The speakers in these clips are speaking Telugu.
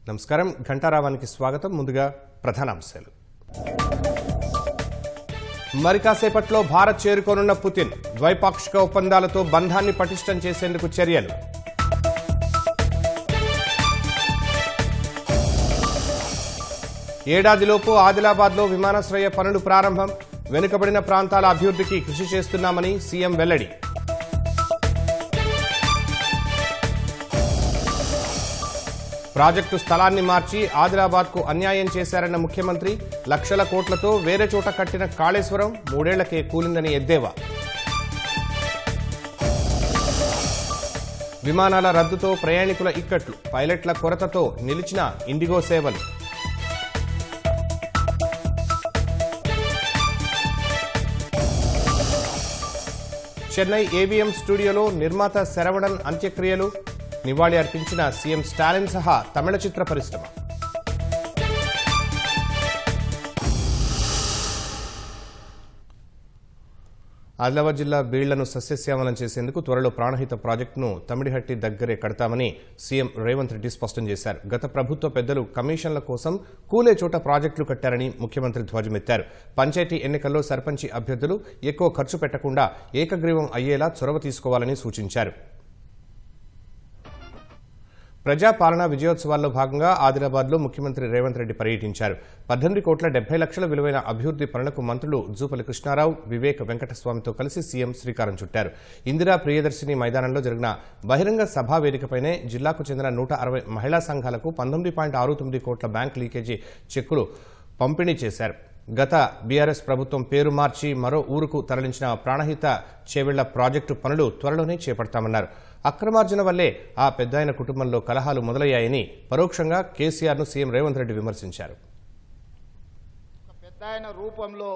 నమస్కారం. ఘంటారావానికి స్వాగతం. ముందుగా ప్రధానాంశాలు. మరి కాసేపట్లో భారత్ చేరుకోనున్న పుతిన్, ద్వైపాక్షిక ఒప్పందాలతో బంధాన్ని పటిష్టం చేసేందుకు చర్యలు. ఏడాదిలోపు ఆదిలాబాద్లో విమానాశ్రయ పనులు ప్రారంభం, వెనుకబడిన ప్రాంతాల అభివృద్ధికి కృషి చేస్తున్నామని సీఎం వెల్లడి. ప్రాజెక్టు స్థలాన్ని మార్చి ఆదిలాబాద్కు అన్యాయం చేశారన్న ముఖ్యమంత్రి, లక్షల కోట్లతో వేరే చోట కట్టిన కాళేశ్వరం 3 ఏళ్లకే కూలిందని ఎద్దేవా. విమానాల రద్దుతో ప్రయాణికుల ఇక్కట్లు, పైలట్ల కొరతతో నిలిచిన ఇండిగో సేవలు. చెన్నై ఏవిఎం స్టూడియోలో నిర్మాత శరవణన్ అంత్యక్రియలు, నివాళి అర్పించిన సీఎం స్టాలిన్ సహా తమిళ చిత్ర పరిశ్రమ. ఆదిలాబాద్ జిల్లా బీళ్లను సస్యశ్యామలం చేసేందుకు త్వరలో ప్రాణహిత ప్రాజెక్టును తమిడిహట్టి దగ్గరే కడతామని సీఎం రేవంత్ రెడ్డి స్పష్టం చేశారు. గత ప్రభుత్వ పెద్దలు కమిషన్ల కోసం కూలే చోట ప్రాజెక్టులు కట్టారని ముఖ్యమంత్రి ధ్వజమెత్తారు. పంచాయతీ ఎన్నికల్లో సర్పంచి అభ్యర్థులు ఎక్కువ ఖర్చు పెట్టకుండా ఏకగ్రీవం అయ్యేలా చొరవ తీసుకోవాలని సూచించారు. ప్రజాపాలన విజయోత్సవాల్లో భాగంగా ఆదిలాబాద్లో ముఖ్యమంత్రి రేవంత్ రెడ్డి పర్యటించారు. 18,70,00,000 విలువైన అభివృద్ది పనులకు మంత్రులు జూపల్లి కృష్ణారావు, వివేక్ వెంకటస్వామితో కలిసి సీఎం శ్రీకారం చుట్టారు. ఇందిరా ప్రియదర్శిని మైదానంలో జరిగిన బహిరంగ సభా వేదికపైనే జిల్లాకు చెందిన 160 మహిళా సంఘాలకు 19.69 కోట్ల బ్యాంక్ లీకేజీ చెక్కులు పంపిణీ చేశారు. గత బీఆర్ఎస్ ప్రభుత్వం పేరు మార్చి మరో ఊరుకు తరలించిన ప్రాణహిత చేవెళ్ల ప్రాజెక్టు పనులు త్వరలోనే చేపడతామన్నారు. అక్రమార్జన వల్లే ఆ పెద్దాయన కుటుంబంలో కలహాలు మొదలయ్యాయని పరోక్షంగా కేసీఆర్ను సీఎం రేవంత్ రెడ్డి విమర్శించారు. పెద్దాయన రూపంలో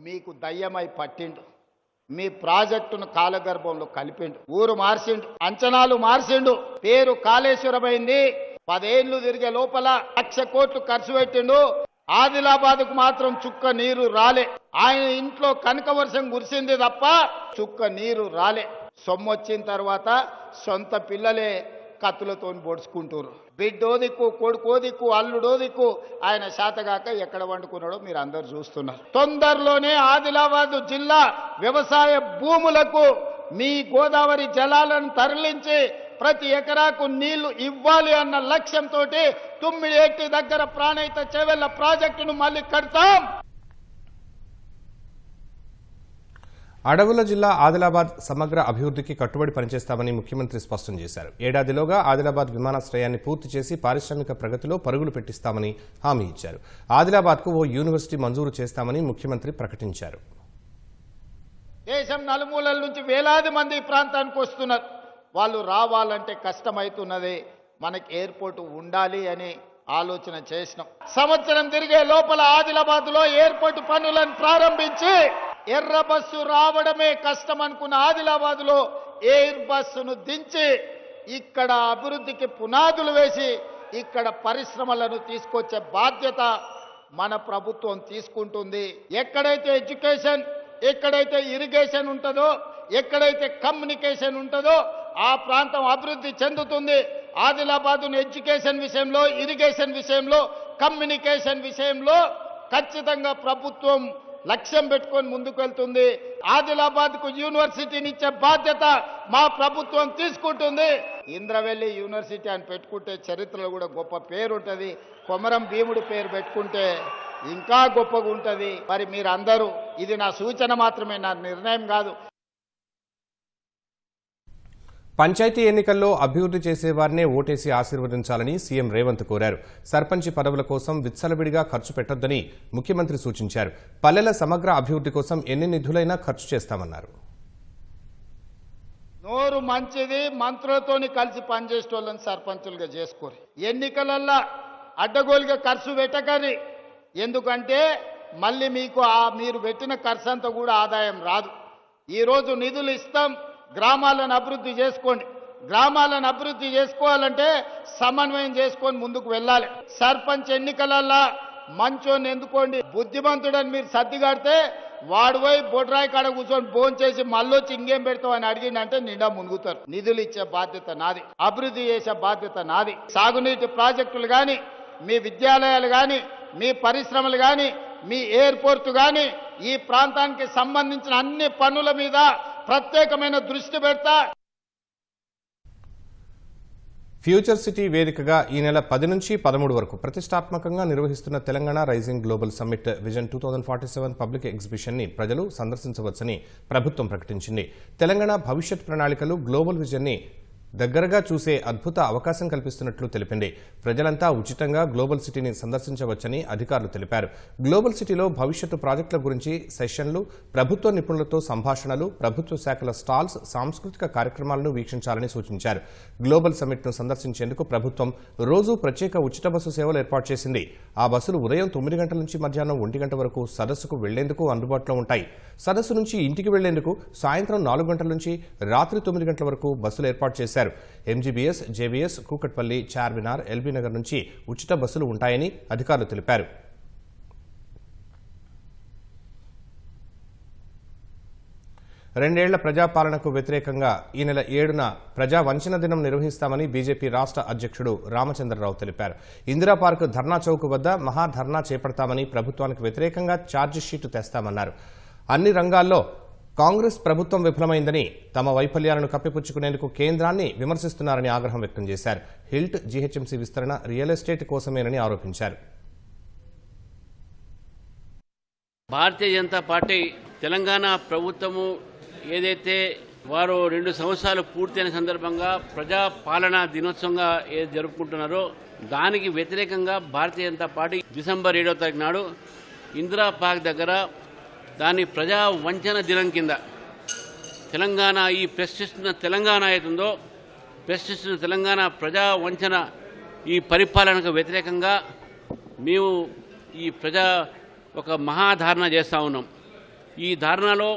మీకు దయ్యమై పట్టిండు, మీ ప్రాజెక్టును కాలగర్భంలో కలిపిండు, ఊరు మార్చిండు, అంచనాలు మార్చిండు, పేరు కాళేశ్వరమైంది. 10 ఏళ్లు తిరిగే లోపల 1,00,000 కోట్లు ఖర్చు పెట్టిండు. ఆదిలాబాద్కు మాత్రం చుక్క నీరు రాలే. ఆయన ఇంట్లో కనక వర్షం కురిసింది తప్ప చుక్క నీరు రాలే. సొమ్మొచ్చిన తర్వాత సొంత పిల్లలే కత్తులతో పొడుచుకుంటారు. బిడ్డో దిక్కు, కొడుకో దిక్కు, అల్లుడో దిక్కు. ఆయన శాతగాక ఎక్కడ వండుకున్నాడో మీరు అందరు చూస్తున్నారు. తొందరలోనే ఆదిలాబాద్ జిల్లా వ్యవసాయ భూములకు మీ గోదావరి జలాలను తరలించి ప్రతి ఎకరాకు నీళ్లు ఇవ్వాలి అన్న లక్ష్యంతో తుమ్మిడిహట్టి దగ్గర ప్రాణహిత చేవెళ్ల ప్రాజెక్టును మళ్లీ కడతాం. అడవుల జిల్లా ఆదిలాబాద్ సమగ్ర అభివృద్ధికి కట్టుబడి పనిచేస్తామని ముఖ్యమంత్రి స్పష్టం చేశారు. ఏడాదిలోగా ఆదిలాబాద్ విమానాశ్రయాన్ని పూర్తి చేసి పారిశ్రామిక ప్రగతిలో పరుగులు పెట్టిస్తామని హామీ ఇచ్చారు. ఆదిలాబాద్కు ఓ యూనివర్సిటీ మంజూరు చేస్తామని ముఖ్యమంత్రి ప్రకటించారు. దేశం నలుమూలల నుంచి వేలాది మంది ఈ ప్రాంతానికి వస్తున్నారు. వాళ్ళు రావాలంటే కష్టమవుతున్నది. మనకి ఎయిర్పోర్ట్ ఉండాలి అని ఆలోచన చేసినాం. సంవత్సరం తిరిగే లోపల ఆదిలాబాద్లో ఎయిర్పోర్ట్ పనులను ప్రారంభించి ఎర్ర బస్సు రావడమే కష్టం అనుకున్న ఆదిలాబాద్లో ఎయిర్ బస్సును దించి ఇక్కడ అభివృద్ధికి పునాదులు వేసి ఇక్కడ పరిశ్రమలను తీసుకొచ్చే బాధ్యత మన ప్రభుత్వం తీసుకుంటుంది. ఎక్కడైతే ఎడ్యుకేషన్, ఎక్కడైతే ఇరిగేషన్ ఉంటుందో, ఎక్కడైతే కమ్యూనికేషన్ ఉంటుందో ఆ ప్రాంతం అభివృద్ధి చెందుతుంది. ఆదిలాబాద్ను ఎడ్యుకేషన్ విషయంలో, ఇరిగేషన్ విషయంలో, కమ్యూనికేషన్ విషయంలో ఖచ్చితంగా ప్రభుత్వం లక్ష్యం పెట్టుకొని ముందుకు వెళ్తుంది. ఆదిలాబాద్కు యూనివర్సిటీని ఇచ్చే బాధ్యత మా ప్రభుత్వం తీసుకుంటుంది. ఇంద్రవెల్లి యూనివర్సిటీ అని పెట్టుకుంటే చరిత్రలో కూడా గొప్ప పేరు ఉంటుంది. కొమరం భీముడి పేరు పెట్టుకుంటే ఇంకా గొప్పగా ఉంటుంది. మరి మీరందరూ, ఇది నా సూచన మాత్రమే, నా నిర్ణయం కాదు. పంచాయతీ ఎన్నికల్లో అభివృద్ధి చేసేవారినే ఓటేసి ఆశీర్వదించాలని సీఎం రేవంత్ కోరారు. సర్పంచి పదవుల కోసం విచ్చలవిడిగా ఖర్చు పెట్టొద్దని ముఖ్యమంత్రి సూచించారు. పల్లెల సమగ్ర అభివృద్ధి కోసం ఎన్ని నిధులైనా ఖర్చు చేస్తామన్నారు. నోరు మంచిది, మంత్రులతోని కలిసి పనిచేసేటోళ్ళని సర్పంచులుగా చేసుకోరు. ఎన్నికలల్లో అడ్డగోలుగా ఖర్చు పెట్టకరి. ఎందుకంటే మళ్ళీ మీకు మీరు పెట్టిన ఖర్చు అంతా కూడా ఆదాయం రాదు. ఈరోజు నిధులు ఇస్తాం, గ్రామాలను అభివృద్ధి చేసుకోండి. గ్రామాలను అభివృద్ధి చేసుకోవాలంటే సమన్వయం చేసుకొని ముందుకు వెళ్ళాలి. సర్పంచ్ ఎన్నికలల్లా మంచోని ఎందుకోండి, బుద్ధిమంతుడని మీరు సర్దిగాడితే వాడు పోయి బొడ్రాయి కాడ కూర్చొని భోజనం చేసి మళ్ళొచ్చి ఇంకేం పెడతావు అని అడిగిందంటే నిండా మునుగుతారు. నిధులు ఇచ్చే బాధ్యత నాది, అభివృద్ధి చేసే బాధ్యత నాది. సాగునీటి ప్రాజెక్టులు కానీ, మీ విద్యాలయాలు కానీ, మీ పరిశ్రమలు కానీ, మీ ఎయిర్పోర్టు కానీ, ఈ ప్రాంతానికి సంబంధించిన అన్ని పనుల మీద ప్రత్యేకమైన దృష్టి పెడతా. ఫ్యూచర్ సిటీ వేదికగా ఈ నెల 10 నుంచి 13 వరకు ప్రతిష్టాత్మకంగా నిర్వహిస్తున్న Telangana rising global summit vision 2047 public exhibition ని ప్రజలు సందర్శించవచ్చని ప్రభుత్వం ప్రకటించింది. తెలంగాణ భవిష్యత్ ప్రణాళికలు గ్లోబల్ విజన్ ని దగ్గరగా చూసే అద్భుత అవకాశం కల్పిస్తున్నట్లు తెలిపింది. ప్రజలంతా ఉచితంగా గ్లోబల్ సిటీని సందర్శించవచ్చని అధికారులు తెలిపారు. గ్లోబల్ సిటీలో భవిష్యత్తు ప్రాజెక్టుల గురించి సెషన్లు, ప్రభుత్వ నిపుణులతో సంభాషణలు, ప్రభుత్వ శాఖల స్టాల్స్, సాంస్కృతిక కార్యక్రమాలను వీక్షించాలని సూచించారు. గ్లోబల్ సమ్మిట్ను సందర్శించేందుకు ప్రభుత్వం రోజు ప్రత్యేక ఉచిత బస్సు సేవలు ఏర్పాటు చేసింది. ఆ బస్సులు ఉదయం 9 గంటల నుంచి మధ్యాహ్నం 1 గంట వరకు సదస్సుకు వెళ్లేందుకు అందుబాటులో ఉంటాయి. సదస్సు నుంచి ఇంటికి వెళ్లేందుకు సాయంత్రం 4 గంటల నుంచి రాత్రి 9 గంటల వరకు బస్సులు ఏర్పాటు చేశారు. MGBS, JBS, Kukatpally, Charminar, LB Nagar నుంచి ఉచిత బస్సులు ఉంటాయని అధికారులు తెలిపారు. రెండేళ్ల ప్రజాపాలనకు వ్యతిరేకంగా ఈ నెల 7న ప్రజా వంచన దినం నిర్వహిస్తామని బీజేపీ రాష్ట్ర అధ్యక్షుడు రామచంద్రరావు తెలిపారు. ఇందిరా పార్క్ ధర్నా చౌక్ వద్ద మహాధర్నా చేపడతామని, ప్రభుత్వానికి వ్యతిరేకంగా ఛార్జిషీటు తెస్తామన్నారు. అన్ని రంగాల్లో కాంగ్రెస్ ప్రభుత్వం విఫలమైందని, తమ వైఫల్యాలను కప్పిపుచ్చుకునేందుకు కేంద్రాన్ని విమర్శిస్తున్నారని ఆగ్రహం వ్యక్తం చేశారు. హిల్ట్, జీహెచ్ఎంసీ విస్తరణ రియల్ ఎస్టేట్ కోసమేనని ఆరోపించారు. భారతీయ జనతా పార్టీ తెలంగాణ ప్రభుత్వము ఏదైతే వారు 2 సంవత్సరాలు పూర్తయిన సందర్భంగా ప్రజా పాలనా దినోత్సవంగా ఏది జరుపుకుంటున్నారో దానికి వ్యతిరేకంగా భారతీయ జనతా పార్టీ డిసెంబర్ 7వ తారీఖు నాడు ఇందిరా పార్క్ దగ్గర దాన్ని ప్రజా వంచన దినం కింద తెలంగాణ ఈ ప్రశ్నిస్తున్న తెలంగాణ అవుతుందో ప్రశ్నిస్తున్న తెలంగాణ ప్రజా వంచన ఈ పరిపాలనకు వ్యతిరేకంగా మేము ఈ ఒక మహాధారణ చేస్తూ ఉన్నాం. ఈ ధారణలో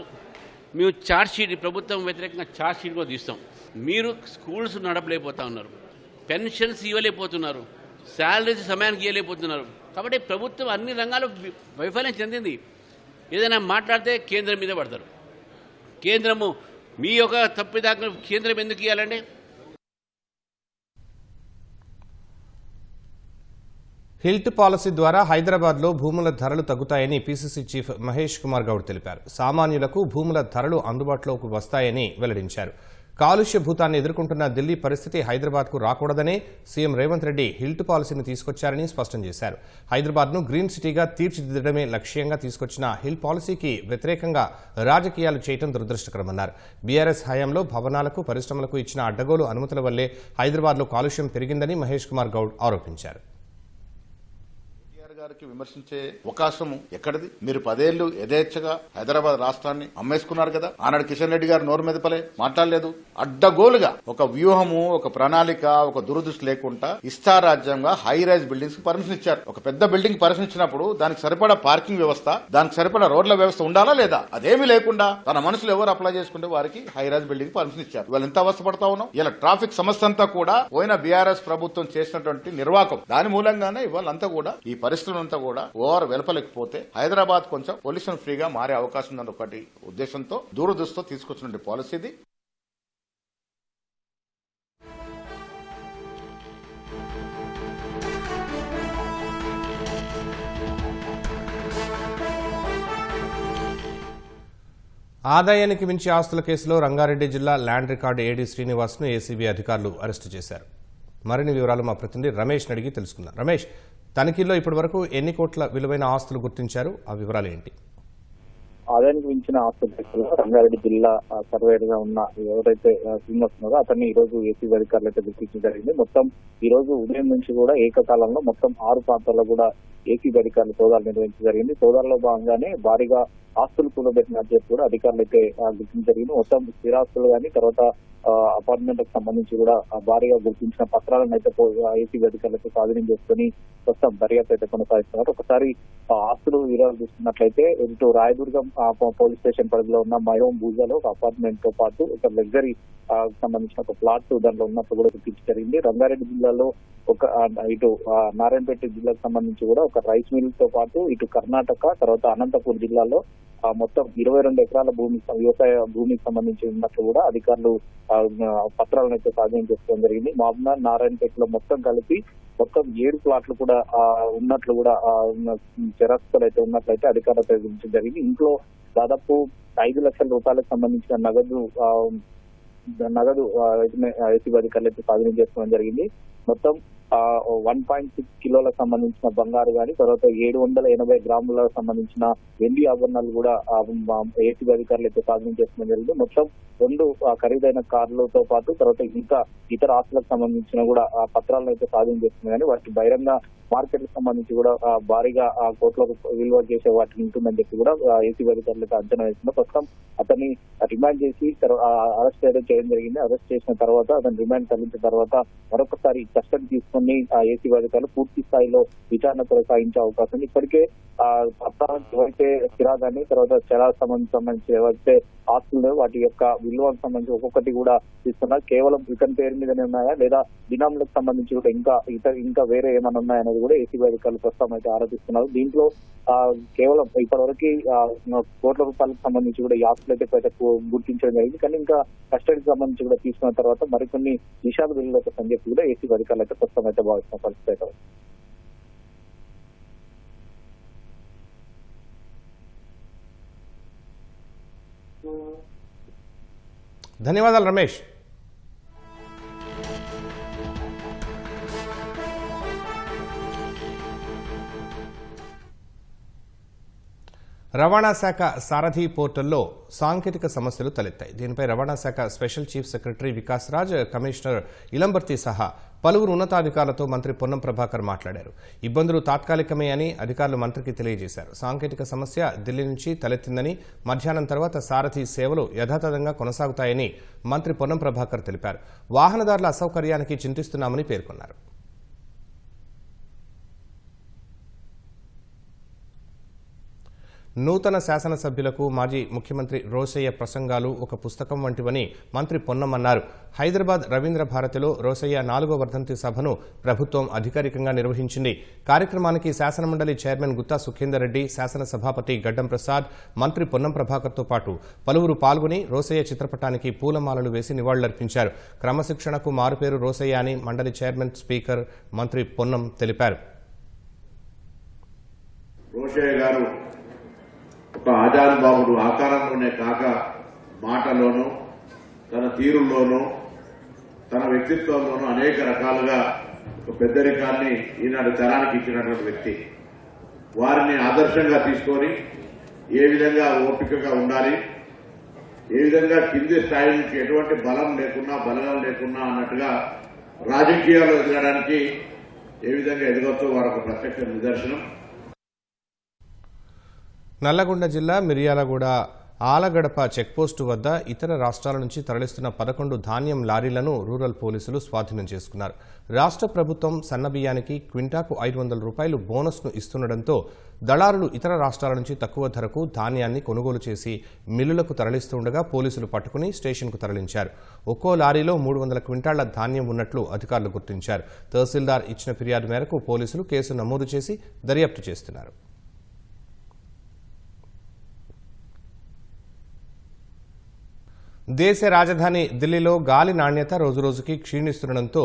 మేము ఛార్జ్షీట్, ప్రభుత్వం వ్యతిరేకంగా ఛార్జ్షీట్ కూడా తీస్తాం. మీరు స్కూల్స్ నడపలేకపోతా ఉన్నారు, పెన్షన్స్ ఇవ్వలేకపోతున్నారు, శాలరీస్ సమయానికి ఇవ్వలేకపోతున్నారు. కాబట్టి ప్రభుత్వం అన్ని రంగాలు వైఫల్యం చెందింది. ఏదైనా మాట్లాడితే కేంద్రం మీద పడతారు. కేంద్రము మీ యొక్క తప్పిదాకా కేంద్రం ఎందుకు ఇవ్వాలండి? హిల్ట్ పాలసీ ద్వారా హైదరాబాద్లో భూముల ధరలు తగ్గుతాయని పీసీసీ చీఫ్ మహేష్ కుమార్ గౌడ్ తెలిపారు. సామాన్యులకు భూముల ధరలు అందుబాటులోకి వస్తాయని వెల్లడించారు. కాలుష్య భూతాన్ని ఎదుర్కొంటున్న ఢిల్లీ పరిస్థితి హైదరాబాద్కు రాకూడదనే సీఎం రేవంత్ రెడ్డి హిల్ట్ పాలసీని తీసుకొచ్చారని స్పష్టం చేశారు. హైదరాబాద్ను గ్రీన్ సిటీగా తీర్చిదిద్దడమే లక్ష్యంగా తీసుకొచ్చిన హిల్ పాలసీకి వ్యతిరేకంగా రాజకీయాలు చేయడం దురదృష్టకరమన్నారు. బీఆర్ఎస్ హయాంలో భవనాలకు, పరిశ్రమలకు ఇచ్చిన అడ్డగోలు అనుమతుల వల్లే హైదరాబాద్లో కాలుష్యం పెరిగిందని మహేష్ కుమార్ గౌడ్ ఆరోపించారు. గారికి విమర్శించే అవకాశం ఎక్కడిది? మీరు 10 ఏళ్లు యథేచ్ఛగా హైదరాబాద్ రాష్ట్రాన్ని అమ్మేసుకున్నారు కదా. ఆనాడు కిషన్ రెడ్డి గారు నోరు మెదపలే, మాట్లాడలేదు. అడ్డగోలుగా ఒక వ్యూహము, ఒక ప్రణాళిక, ఒక దురదృష్టి లేకుండా ఇష్టారాజ్యంగా హై రైజ్ బిల్డింగ్స్ కి పర్మిషన్ ఇచ్చారు. ఒక పెద్ద బిల్డింగ్ పర్మిషన్ ఇచ్చినప్పుడు దానికి సరిపడా పార్కింగ్ వ్యవస్థ, దానికి సరిపడా రోడ్ల వ్యవస్థ ఉండాలా లేదా? అదేమీ లేకుండా తన మనుషులు ఎవరు అప్లై చేసుకుంటే వారికి హై రైజ్ బిల్డింగ్ పర్మిషన్ ఇచ్చారు. ఇవాళ ఎంత అవస్థపడతా ఉన్నాం. ఇలా ట్రాఫిక్ సమస్య అంతా కూడా పోయిన బీఆర్ఎస్ ప్రభుత్వం చేసినటువంటి నిర్వాహకం, దాని మూలంగానే ఇవాళ అంతా కూడా ఈ పరిస్థితులు అంతా కూడా ఓవర్ వెలపలేకపోతే హైదరాబాద్ కొంచెం పొల్యూషన్ ఫ్రీగా మారే అవకాశం ఉందని ఒకటి ఉద్దేశంతో దూరదృష్టితో తీసుకొచ్చినటువంటి పాలసీ ఇది. ఆదాయానికి మించి ఆస్తుల కేసులో రంగారెడ్డి జిల్లా ల్యాండ్ రికార్డు ఏడీ శ్రీనివాస్ ను ఏసీబీ అధికారులు అరెస్టు చేశారు. మరిన్ని వివరాలు మా ప్రతినిధి రమేష్ అడిగి తెలుసుకుందాం. రమేష్, తనిఖీల్లో ఇప్పటివరకు ఎన్ని కోట్ల విలువైన ఆస్తులు గుర్తించారు? ఆ వివరాలు ఏంటి? ఆదాయానికి మించిన ఆస్తుల కేసులో రంగారెడ్డి జిల్లా సర్వేర్ గా ఉన్న ఎవరైతే శ్రీనివాస్ ఉన్నారో అతన్ని ఈ రోజు ఏసీబీ అధికారులు అయితే గుర్తించడం జరిగింది. మొత్తం ఈ రోజు ఉదయం నుంచి కూడా ఏకకాలంలో మొత్తం 6 ప్రాంతాల్లో కూడా ఏసీబీ అధికారులు సోదాలు నిర్వహించడం జరిగింది. సోదాల్లో భాగంగానే భారీగా ఆస్తులు కూడబెట్టినట్టు చెప్పి కూడా అధికారులు అయితే గుర్తించడం జరిగింది. మొత్తం స్థిరాస్తులు కానీ తర్వాత అపార్ట్మెంట్లకు సంబంధించి కూడా భారీగా గుర్తించిన పత్రాలను అయితే ఏసీబీ అధికారులతో స్వాధీనం చేసుకుని ప్రస్తుతం దర్యాప్తు అయితే కొనసాగిస్తున్నారు. ఒకసారి ఆస్తులు వివరాలు చూస్తున్నట్లయితే ఇటు రాయదుర్గం పోలీస్ స్టేషన్ పరిధిలో ఉన్న మయోం భూజాలో ఒక అపార్ట్మెంట్ తో పాటు ఒక లగ్జరీ సంబంధించిన ఒక ప్లాట్ దాంట్లో ఉన్నట్టు కూడా గుర్తించి జరిగింది. రంగారెడ్డి జిల్లాలో ఒక ఇటు నారాయణపేట జిల్లాకు సంబంధించి కూడా ఒక రైస్ మిల్ తో పాటు ఇటు కర్ణాటక తర్వాత అనంతపూర్ జిల్లాలో మొత్తం 22 ఎకరాల వ్యవసాయ భూమికి సంబంధించి ఉన్నట్లు కూడా అధికారులు పత్రాలను అయితే స్వాధీనం చేసుకోవడం జరిగింది. మహబూబ్నగర్ నారాయణపేటలో మొత్తం కలిపి మొత్తం 7 ప్లాట్లు కూడా ఉన్నట్లు కూడా జెరాక్స్లు అయితే ఉన్నట్లయితే అధికారులు తెలియజేయడం జరిగింది. ఇంట్లో దాదాపు 5 లక్షల రూపాయలకు సంబంధించిన నగదు ఏసీబీ అధికారులు అయితే స్వాధీనం చేసుకోవడం జరిగింది. మొత్తం 1.6 కిలోలకు సంబంధించిన బంగారు గాని తర్వాత 780 గ్రాములకు సంబంధించిన వెండి ఆభరణాలు కూడా ఏసీబీ అధికారులు అయితే స్వాధీనం చేసుకోవడం జరిగింది. మొత్తం 2 ఖరీదైన కార్లతో పాటు తర్వాత ఇంకా ఇతర ఆస్తులకు సంబంధించిన కూడా పత్రాలను అయితే స్వాధీనం చేస్తుంది. కానీ వాటి బహిరంగ మార్కెట్లకు సంబంధించి కూడా భారీగా కోట్లకు విలువ చేసే వాటిని ఉంటుందని చెప్పి కూడా ఏసీబీ అధికారులు అయితే అంచనా వేస్తున్నారు. ప్రస్తుతం అతన్ని రిమాండ్ చేసి అరెస్ట్ చేయడం జరిగింది. అరెస్ట్ చేసిన తర్వాత అతను రిమాండ్ తరలించిన తర్వాత మరొకసారి కస్టడీ తీసుకుని ఏసీబీ అధికారులు పూర్తి స్థాయిలో విచారణ కొనసాగించే అవకాశం ఉంది. ఇప్పటికే ఏవైతే స్థిరాగాన్ని తర్వాత చరాల సంబంధించి ఏవైతే ఆస్తులు వాటి యొక్క విలువకు సంబంధించి ఒక్కొక్కటి కూడా తీసుకున్నారు. కేవలం ఇతని పేరు మీదనే ఉన్నాయా లేదా దినాములకు సంబంధించి కూడా ఇంకా వేరే ఏమైనా ఉన్నాయనేది కూడా ఏసీబీ అధికారులు ప్రస్తుతం అయితే ఆరోపిస్తున్నారు. దీంట్లో కేవలం ఇప్పటివరకు కోట్ల రూపాయలకు సంబంధించి కూడా ఈ ఆస్తులు అయితే గుర్తించడం జరిగింది. కానీ ఇంకా కస్టడీకి సంబంధించి కూడా తీసుకున్న తర్వాత మరికొన్ని నిషాద బిల్లులకు అని చెప్పి కూడా ఏసీబీ అధికారులు అయితే ప్రస్తుతం అయితే భావిస్తున్న పరిస్థితి అయితే. ధన్యవాదాలు రమేష్. రవాణా శాఖ సారథి పోర్టల్లో సాంకేతిక సమస్యలు తలెత్తాయి. దీనిపై రవాణా శాఖ special chief secretary Vikas Raj, commissioner Ilambarthi సహా పలువురు ఉన్నతాధికారులతో మంత్రి పొన్నం ప్రభాకర్ మాట్లాడారు. ఇబ్బందులు తాత్కాలికమే అని అధికారులు మంత్రికి తెలియజేశారు. సాంకేతిక సమస్య ఢిల్లీ నుంచి తలెత్తిందని, మధ్యాహ్నం తర్వాత సారథి సేవలు యథాతథంగా కొనసాగుతాయని మంత్రి పొన్నం ప్రభాకర్ తెలిపారు. వాహనదారుల అసౌకర్యానికి చింతిస్తున్నామని పేర్కొన్నారు. నూతన శాసనసభ్యులకు మాజీ ముఖ్యమంత్రి రోశయ్య ప్రసంగాలు ఒక పుస్తకం వంటివని మంత్రి పొన్నం అన్నారు. హైదరాబాద్ రవీంద్ర భారతిలో రోశయ్య 4వ వర్ధంతి సభను ప్రభుత్వం అధికారికంగా నిర్వహించింది. కార్యక్రమానికి శాసనమండలి చైర్మన్ గుత్తా సుఖేందర్ రెడ్డి, శాసనసభాపతి గడ్డం ప్రసాద్, మంత్రి పొన్నం ప్రభాకర్తో పాటు పలువురు పాల్గొని రోశయ్య చిత్రపటానికి పూలమాలలు వేసి నివాళులర్పించారు. క్రమశిక్షణకు మారుపేరు రోశయ్య అని మండలి చైర్మన్, స్పీకర్ మంత్రి పొన్నం తెలిపారు. ఒక ఆజానుబాబుడు ఆకారంలోనే కాక మాటలోనూ తన తీరుల్లోనూ తన వ్యక్తిత్వంలోనూ అనేక రకాలుగా ఒక పెద్దరికాన్ని ఈనాడు తరానికి ఇచ్చినటువంటి వ్యక్తి. వారిని ఆదర్శంగా తీసుకొని ఏ విధంగా ఓపికగా ఉండాలి, ఏ విధంగా కింది స్థాయి నుంచి ఎటువంటి బలం లేకున్నా అన్నట్టుగా రాజకీయాలు ఎదగడానికి ఏ విధంగా ఎదగొచ్చో వారొక ప్రత్యక్ష నిదర్శనం. నల్లగొండ జిల్లా మిర్యాలగూడ ఆలగడప చెక్పోస్టు వద్ద ఇతర రాష్ట్రాల నుంచి తరలిస్తున్న 11 ధాన్యం లారీలను రూరల్ పోలీసులు స్వాధీనం చేసుకున్నారు. రాష్ట్ర ప్రభుత్వం సన్నబియ్యానికి క్వింటాకు 500 రూపాయలు బోనస్ను ఇస్తుండటంతో దళారులు ఇతర రాష్ట్రాల నుంచి తక్కువ ధరకు ధాన్యాన్ని కొనుగోలు చేసి మిల్లులకు తరలిస్తుండగా పోలీసులు పట్టుకుని స్టేషన్కు తరలించారు. ఒక్కో లారీలో 300 క్వింటాళ్ల ధాన్యం ఉన్నట్లు అధికారులు గుర్తించారు. తహసీల్దార్ ఇచ్చిన ఫిర్యాదు మేరకు పోలీసులు కేసు నమోదు చేసి దర్యాప్తు చేస్తున్నారు. దేశ రాజధాని ఢిల్లీలో గాలి నాణ్యత రోజురోజుకి క్షీణిస్తుండటంతో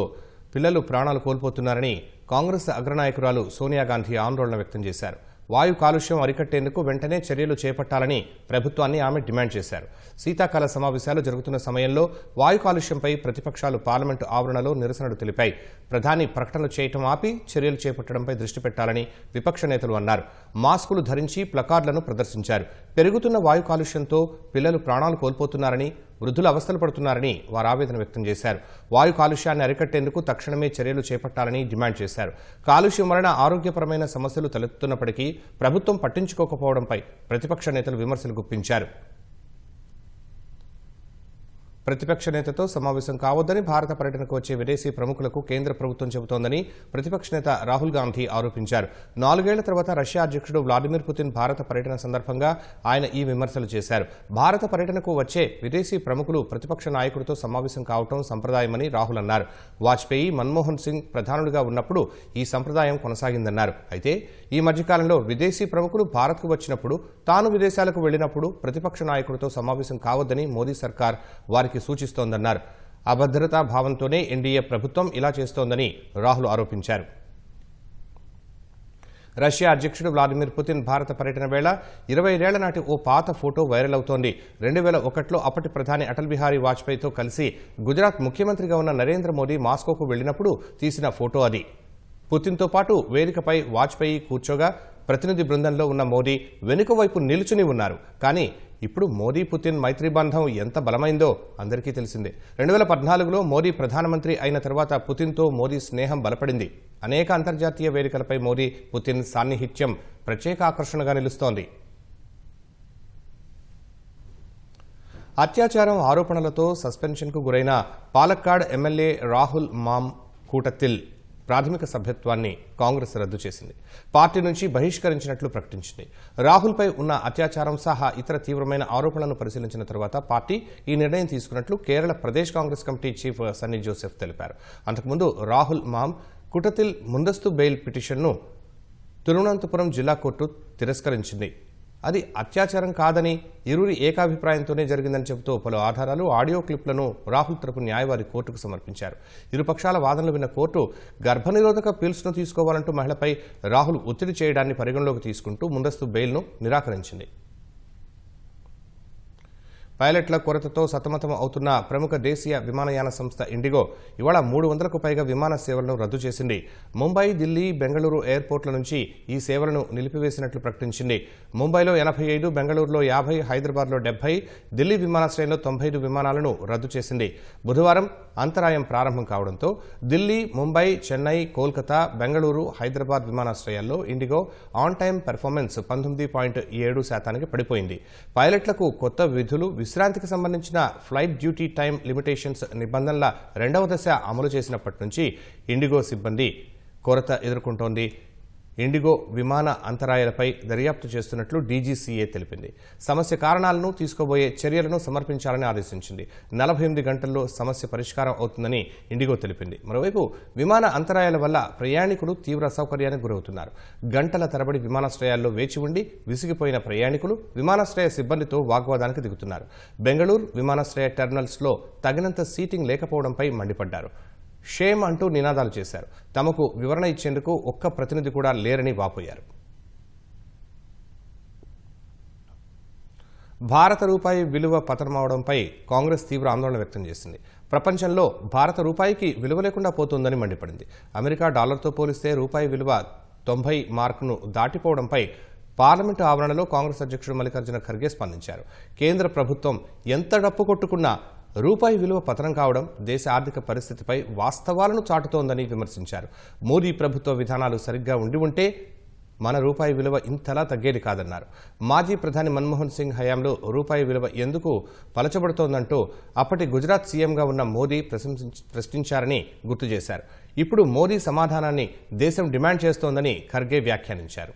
పిల్లలు ప్రాణాలు కోల్పోతున్నారని కాంగ్రెస్ అగ్రనాయకురాలు సోనియా గాంధీ ఆందోళన వ్యక్తం చేశారు. వాయు కాలుష్యం అరికట్టేందుకు వెంటనే చర్యలు చేపట్టాలని ప్రభుత్వాన్ని ఆమె డిమాండ్ చేశారు. శీతాకాల సమావేశాలు జరుగుతున్న సమయంలో వాయు కాలుష్యంపై ప్రతిపక్షాలు పార్లమెంటు ఆవరణలో నిరసనలు తెలిపాయి. ప్రధాని ప్రకటనలు చేయటం ఆపి చర్యలు చేపట్టడంపై దృష్టి పెట్టాలని విపక్ష నేతలు అన్నారు. మాస్కులు ధరించి ప్లకార్డులను ప్రదర్శించారు. పెరుగుతున్న వాయు కాలుష్యంతో పిల్లలు ప్రాణాలు కోల్పోతున్నారని, వృద్ధులు అవస్థలు పడుతున్నారని వారు ఆవేదన వ్యక్తం చేశారు. వాయు కాలుష్యాన్ని అరికట్టేందుకు తక్షణమే చర్యలు చేపట్టాలని డిమాండ్ చేశారు. కాలుష్యం వలన ఆరోగ్యపరమైన సమస్యలు తలెత్తుతున్నప్పటికీ ప్రభుత్వం పట్టించుకోకపోవడంపై ప్రతిపక్ష నేతలు విమర్శలు గుప్పించారు. ప్రతిపక్ష నేతతో సమావేశం కావద్దని భారత పర్యటనకు వచ్చే విదేశీ ప్రముఖులకు కేంద్ర ప్రభుత్వం చెబుతోందని ప్రతిపక్ష నేత రాహుల్ గాంధీ ఆరోపించారు. 4 ఏళ్ల తర్వాత రష్యా అధ్యక్షుడు వ్లాదిమిర్ పుతిన్ భారత పర్యటన సందర్భంగా ఆయన ఈ విమర్శలు చేశారు. భారత పర్యటనకు వచ్చే విదేశీ ప్రముఖులు ప్రతిపక్ష నాయకుడితో సమావేశం కావడం సంప్రదాయమని రాహుల్ అన్నారు. వాజ్పేయి, మన్మోహన్ సింగ్ ప్రధానులుగా ఉన్నప్పుడు ఈ సంప్రదాయం కొనసాగిందన్నారు. అయితే ఈ మధ్యకాలంలో విదేశీ ప్రముఖులు భారత్కు వచ్చినప్పుడు, తాను విదేశాలకు వెళ్లినప్పుడు ప్రతిపక్ష నాయకుడితో సమావేశం కావద్దని మోదీ సర్కార్ వారికి సూచిస్తోందన్నారు. అభద్రతా భావంతోనే ఎన్డీఏ ప్రభుత్వం ఇలా చేస్తోందని రాహుల్ ఆరోపించారు. రష్యా అధ్యక్షుడు వ్లాదిమిర్ పుతిన్ భారత పర్యటన వేళ 20 ఏళ్ల నాటి ఓ పాత ఫోటో వైరల్ అవుతోంది. 2001లో అప్పటి ప్రధాని అటల్ బిహారీ వాజ్పేయితో కలిసి గుజరాత్ ముఖ్యమంత్రిగా ఉన్న నరేంద్ర మోదీ మాస్కోకు వెళ్లినప్పుడు తీసిన ఫోటో అది. పుతిన్తో పాటు వేదికపై వాజ్పేయి కూర్చోగా ప్రతినిధి బృందంలో ఉన్న మోదీ వెనుక వైపు నిలుచుని ఉన్నారు. కానీ ఇప్పుడు మోదీ పుతిన్ మైత్రి బంధం ఎంత బలమైందో అందరికీ తెలిసిందే. 2014లో మోదీ ప్రధానమంత్రి అయిన తర్వాత పుతిన్తో మోదీ స్నేహం బలపడింది. అనేక అంతర్జాతీయ వేదికలపై మోదీ పుతిన్ సాన్నిహిత్యం ప్రత్యేక ఆకర్షణగా నిలుస్తోంది. అత్యాచారం ఆరోపణలతో సస్పెన్షన్కు గురైన పాలక్కాడ్ ఎమ్మెల్యే రాహుల్ మామ్ కూటతిల్ ప్రాథమిక సభ్యత్వాన్ని కాంగ్రెస్ రద్దు చేసింది. పార్టీ నుంచి బహిష్కరించినట్లు ప్రకటించింది. రాహుల్పై ఉన్న అత్యాచారం సహా ఇతర తీవ్రమైన ఆరోపణలను పరిశీలించిన తర్వాత పార్టీ ఈ నిర్ణయం తీసుకున్నట్లు Kerala Pradesh Congress committee chief Sunny Joseph తెలిపారు. అంతకుముందు రాహుల్ మామ్ కుటతిల్ ముందస్తు బెయిల్ పిటిషన్ను తిరువనంతపురం జిల్లా కోర్టు తిరస్కరించింది. అది అత్యాచారం కాదని, ఇరువురి ఏకాభిప్రాయంతోనే జరిగిందని చెబుతూ పలు ఆధారాలు, ఆడియో క్లిప్లను రాహుల్ తరపు న్యాయవాది కోర్టుకు సమర్పించారు. ఇరుపక్షాల వాదనలు విన్న కోర్టు గర్భనిరోధక పిల్స్ను తీసుకోవాలంటూ మహిళపై రాహుల్ ఒత్తిడి చేయడాన్ని పరిగణలోకి తీసుకుంటూ ముందస్తు బెయిల్ను నిరాకరించింది. పైలట్ల కొరతతో సతమతం అవుతున్న ప్రముఖ దేశీయ విమానయాన సంస్థ ఇండిగో ఇవాళ 300కు పైగా విమాన సేవలను రద్దు చేసింది. ముంబై, ఢిల్లీ, బెంగళూరు ఎయిర్పోర్ట్ల నుంచి ఈ సేవలను నిలిపివేసినట్లు ప్రకటించింది. ముంబైలో 85, బెంగళూరులో 50, హైదరాబాద్లో 70, ఢిల్లీ విమానాశ్రయంలో 95 విమానాలను రద్దు చేసింది. బుధవారం అంతరాయం ప్రారంభం కావడంతో ఢిల్లీ, ముంబై, చెన్నై, కోల్కతా, బెంగళూరు, హైదరాబాద్ విమానాశ్రయాల్లో ఇండిగో ఆన్ టైం పెర్ఫార్మెన్స్ 19.7% పడిపోయింది. పైలట్లకు కొత్త విధులు, విశ్రాంతికి సంబంధించిన ఫ్లైట్ డ్యూటీ టైం లిమిటేషన్స్ నిబంధనల 2వ దశ అమలు చేసినప్పటి నుంచి ఇండిగో సిబ్బంది కొరత ఎదుర్కొంటోంది. ఇండిగో విమాన అంతరాయాలపై దర్యాప్తు చేస్తున్నట్లు డీజీసీఏ తెలిపింది. సమస్య కారణాలను, తీసుకోబోయే చర్యలను సమర్పించాలని ఆదేశించింది. 48 గంటల్లో సమస్య పరిష్కారం అవుతుందని ఇండిగో తెలిపింది. మరోవైపు విమాన అంతరాయాల వల్ల ప్రయాణికులు తీవ్ర అసౌకర్యానికి గురవుతున్నారు. గంటల తరబడి విమానాశ్రయాల్లో వేచి ఉండి విసిగిపోయిన ప్రయాణికులు విమానాశ్రయ సిబ్బందితో వాగ్వాదానికి దిగుతున్నారు. బెంగళూరు విమానాశ్రయ టెర్మినల్స్లో తగినంత సీటింగ్ లేకపోవడంపై మండిపడ్డారు. షేమ్ అంటూ నినాదాలు చేశారు. తమకు వివరణ ఇచ్చేందుకు ఒక్క ప్రతినిధి కూడా లేరని వాపోయారు. భారత రూపాయి విలువ పతనమవడంపై కాంగ్రెస్ తీవ్ర ఆందోళన వ్యక్తం చేసింది. ప్రపంచంలో భారత రూపాయికి విలువ లేకుండా పోతోందని మండిపడింది. అమెరికా డాలర్తో పోలిస్తే రూపాయి విలువ 90 మార్కును దాటిపోవడంపై పార్లమెంటు ఆవరణలో కాంగ్రెస్ అధ్యక్షుడు మల్లికార్జున ఖర్గే స్పందించారు. కేంద్ర ప్రభుత్వం ఎంత డప్పు కొట్టుకున్నా రూపాయి విలువ పతనం కావడం దేశ ఆర్థిక పరిస్థితిపై వాస్తవాలను చాటుతోందని విమర్శించారు. మోదీ ప్రభుత్వ విధానాలు సరిగ్గా ఉంటే మన రూపాయి విలువ ఇంతలా తగ్గేది కాదన్నారు. మాజీ ప్రధాని మన్మోహన్ సింగ్ హయాంలో రూపాయి విలువ ఎందుకు పలచబడుతోందంటూ అప్పటి గుజరాత్ సీఎంగా ఉన్న మోదీ ప్రశ్నించారని గుర్తు చేశారు. ఇప్పుడు మోదీ సమాధానాన్ని దేశం డిమాండ్ చేస్తోందని ఖర్గే వ్యాఖ్యానించారు.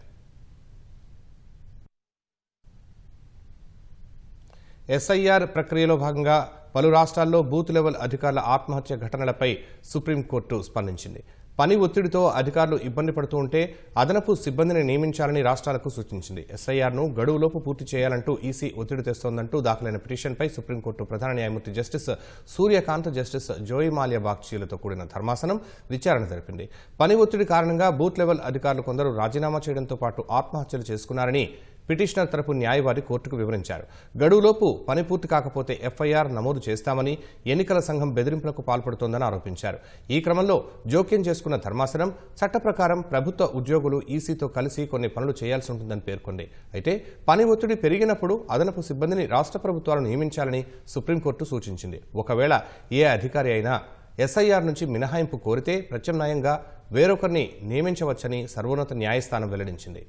ఎస్ఐఆర్ ప్రక్రియలో భాగంగా పలు రాష్ట్రాల్లో బూత్ లెవెల్ అధికారుల ఆత్మహత్య ఘటనలపై సుప్రీంకోర్టు స్పందించింది. పని ఒత్తిడితో అధికారులు ఇబ్బంది పడుతూ ఉంటే అదనపు సిబ్బందిని నియమించాలని రాష్ట్రాలకు సూచించింది. ఎస్ఐఆర్ను గడువులోపు పూర్తి చేయాలంటూ ఈసీ ఒత్తిడి తెస్తోందంటూ దాఖలైన పిటిషన్పై సుప్రీంకోర్టు ప్రధాన న్యాయమూర్తి జస్టిస్ సూర్యకాంత్, జస్టిస్ జోయి మాల్యా బాగ్చీలతో కూడిన ధర్మాసనం విచారణ జరిపింది. పని ఒత్తిడి కారణంగా బూత్ లెవెల్ అధికారులు కొందరు రాజీనామా చేయడంతో పాటు ఆత్మహత్యలు చేసుకున్నారని పిటిషనర్ తరపు న్యాయవాది కోర్టుకు వివరించారు. గడువులోపు పని పూర్తి కాకపోతే ఎఫ్ఐఆర్ నమోదు చేస్తామని ఎన్నికల సంఘం బెదిరింపులకు పాల్పడుతోందని ఆరోపించారు. ఈ క్రమంలో జోక్యం చేసుకున్న ధర్మాసనం చట్ట ప్రకారం ప్రభుత్వ ఉద్యోగులు ఈసీతో కలిసి కొన్ని పనులు చేయాల్సి ఉంటుందని పేర్కొంది. అయితే పని ఒత్తిడి పెరిగినప్పుడు అదనపు సిబ్బందిని రాష్ట్ర ప్రభుత్వాలు నియమించాలని సుప్రీంకోర్టు సూచించింది. ఒకవేళ ఏ అధికారి అయినా ఎస్ఐఆర్ నుంచి మినహాయింపు కోరితే ప్రత్యామ్నాయంగా వేరొకరిని నియమించవచ్చని సర్వోన్నత న్యాయస్థానం వెల్లడించింది.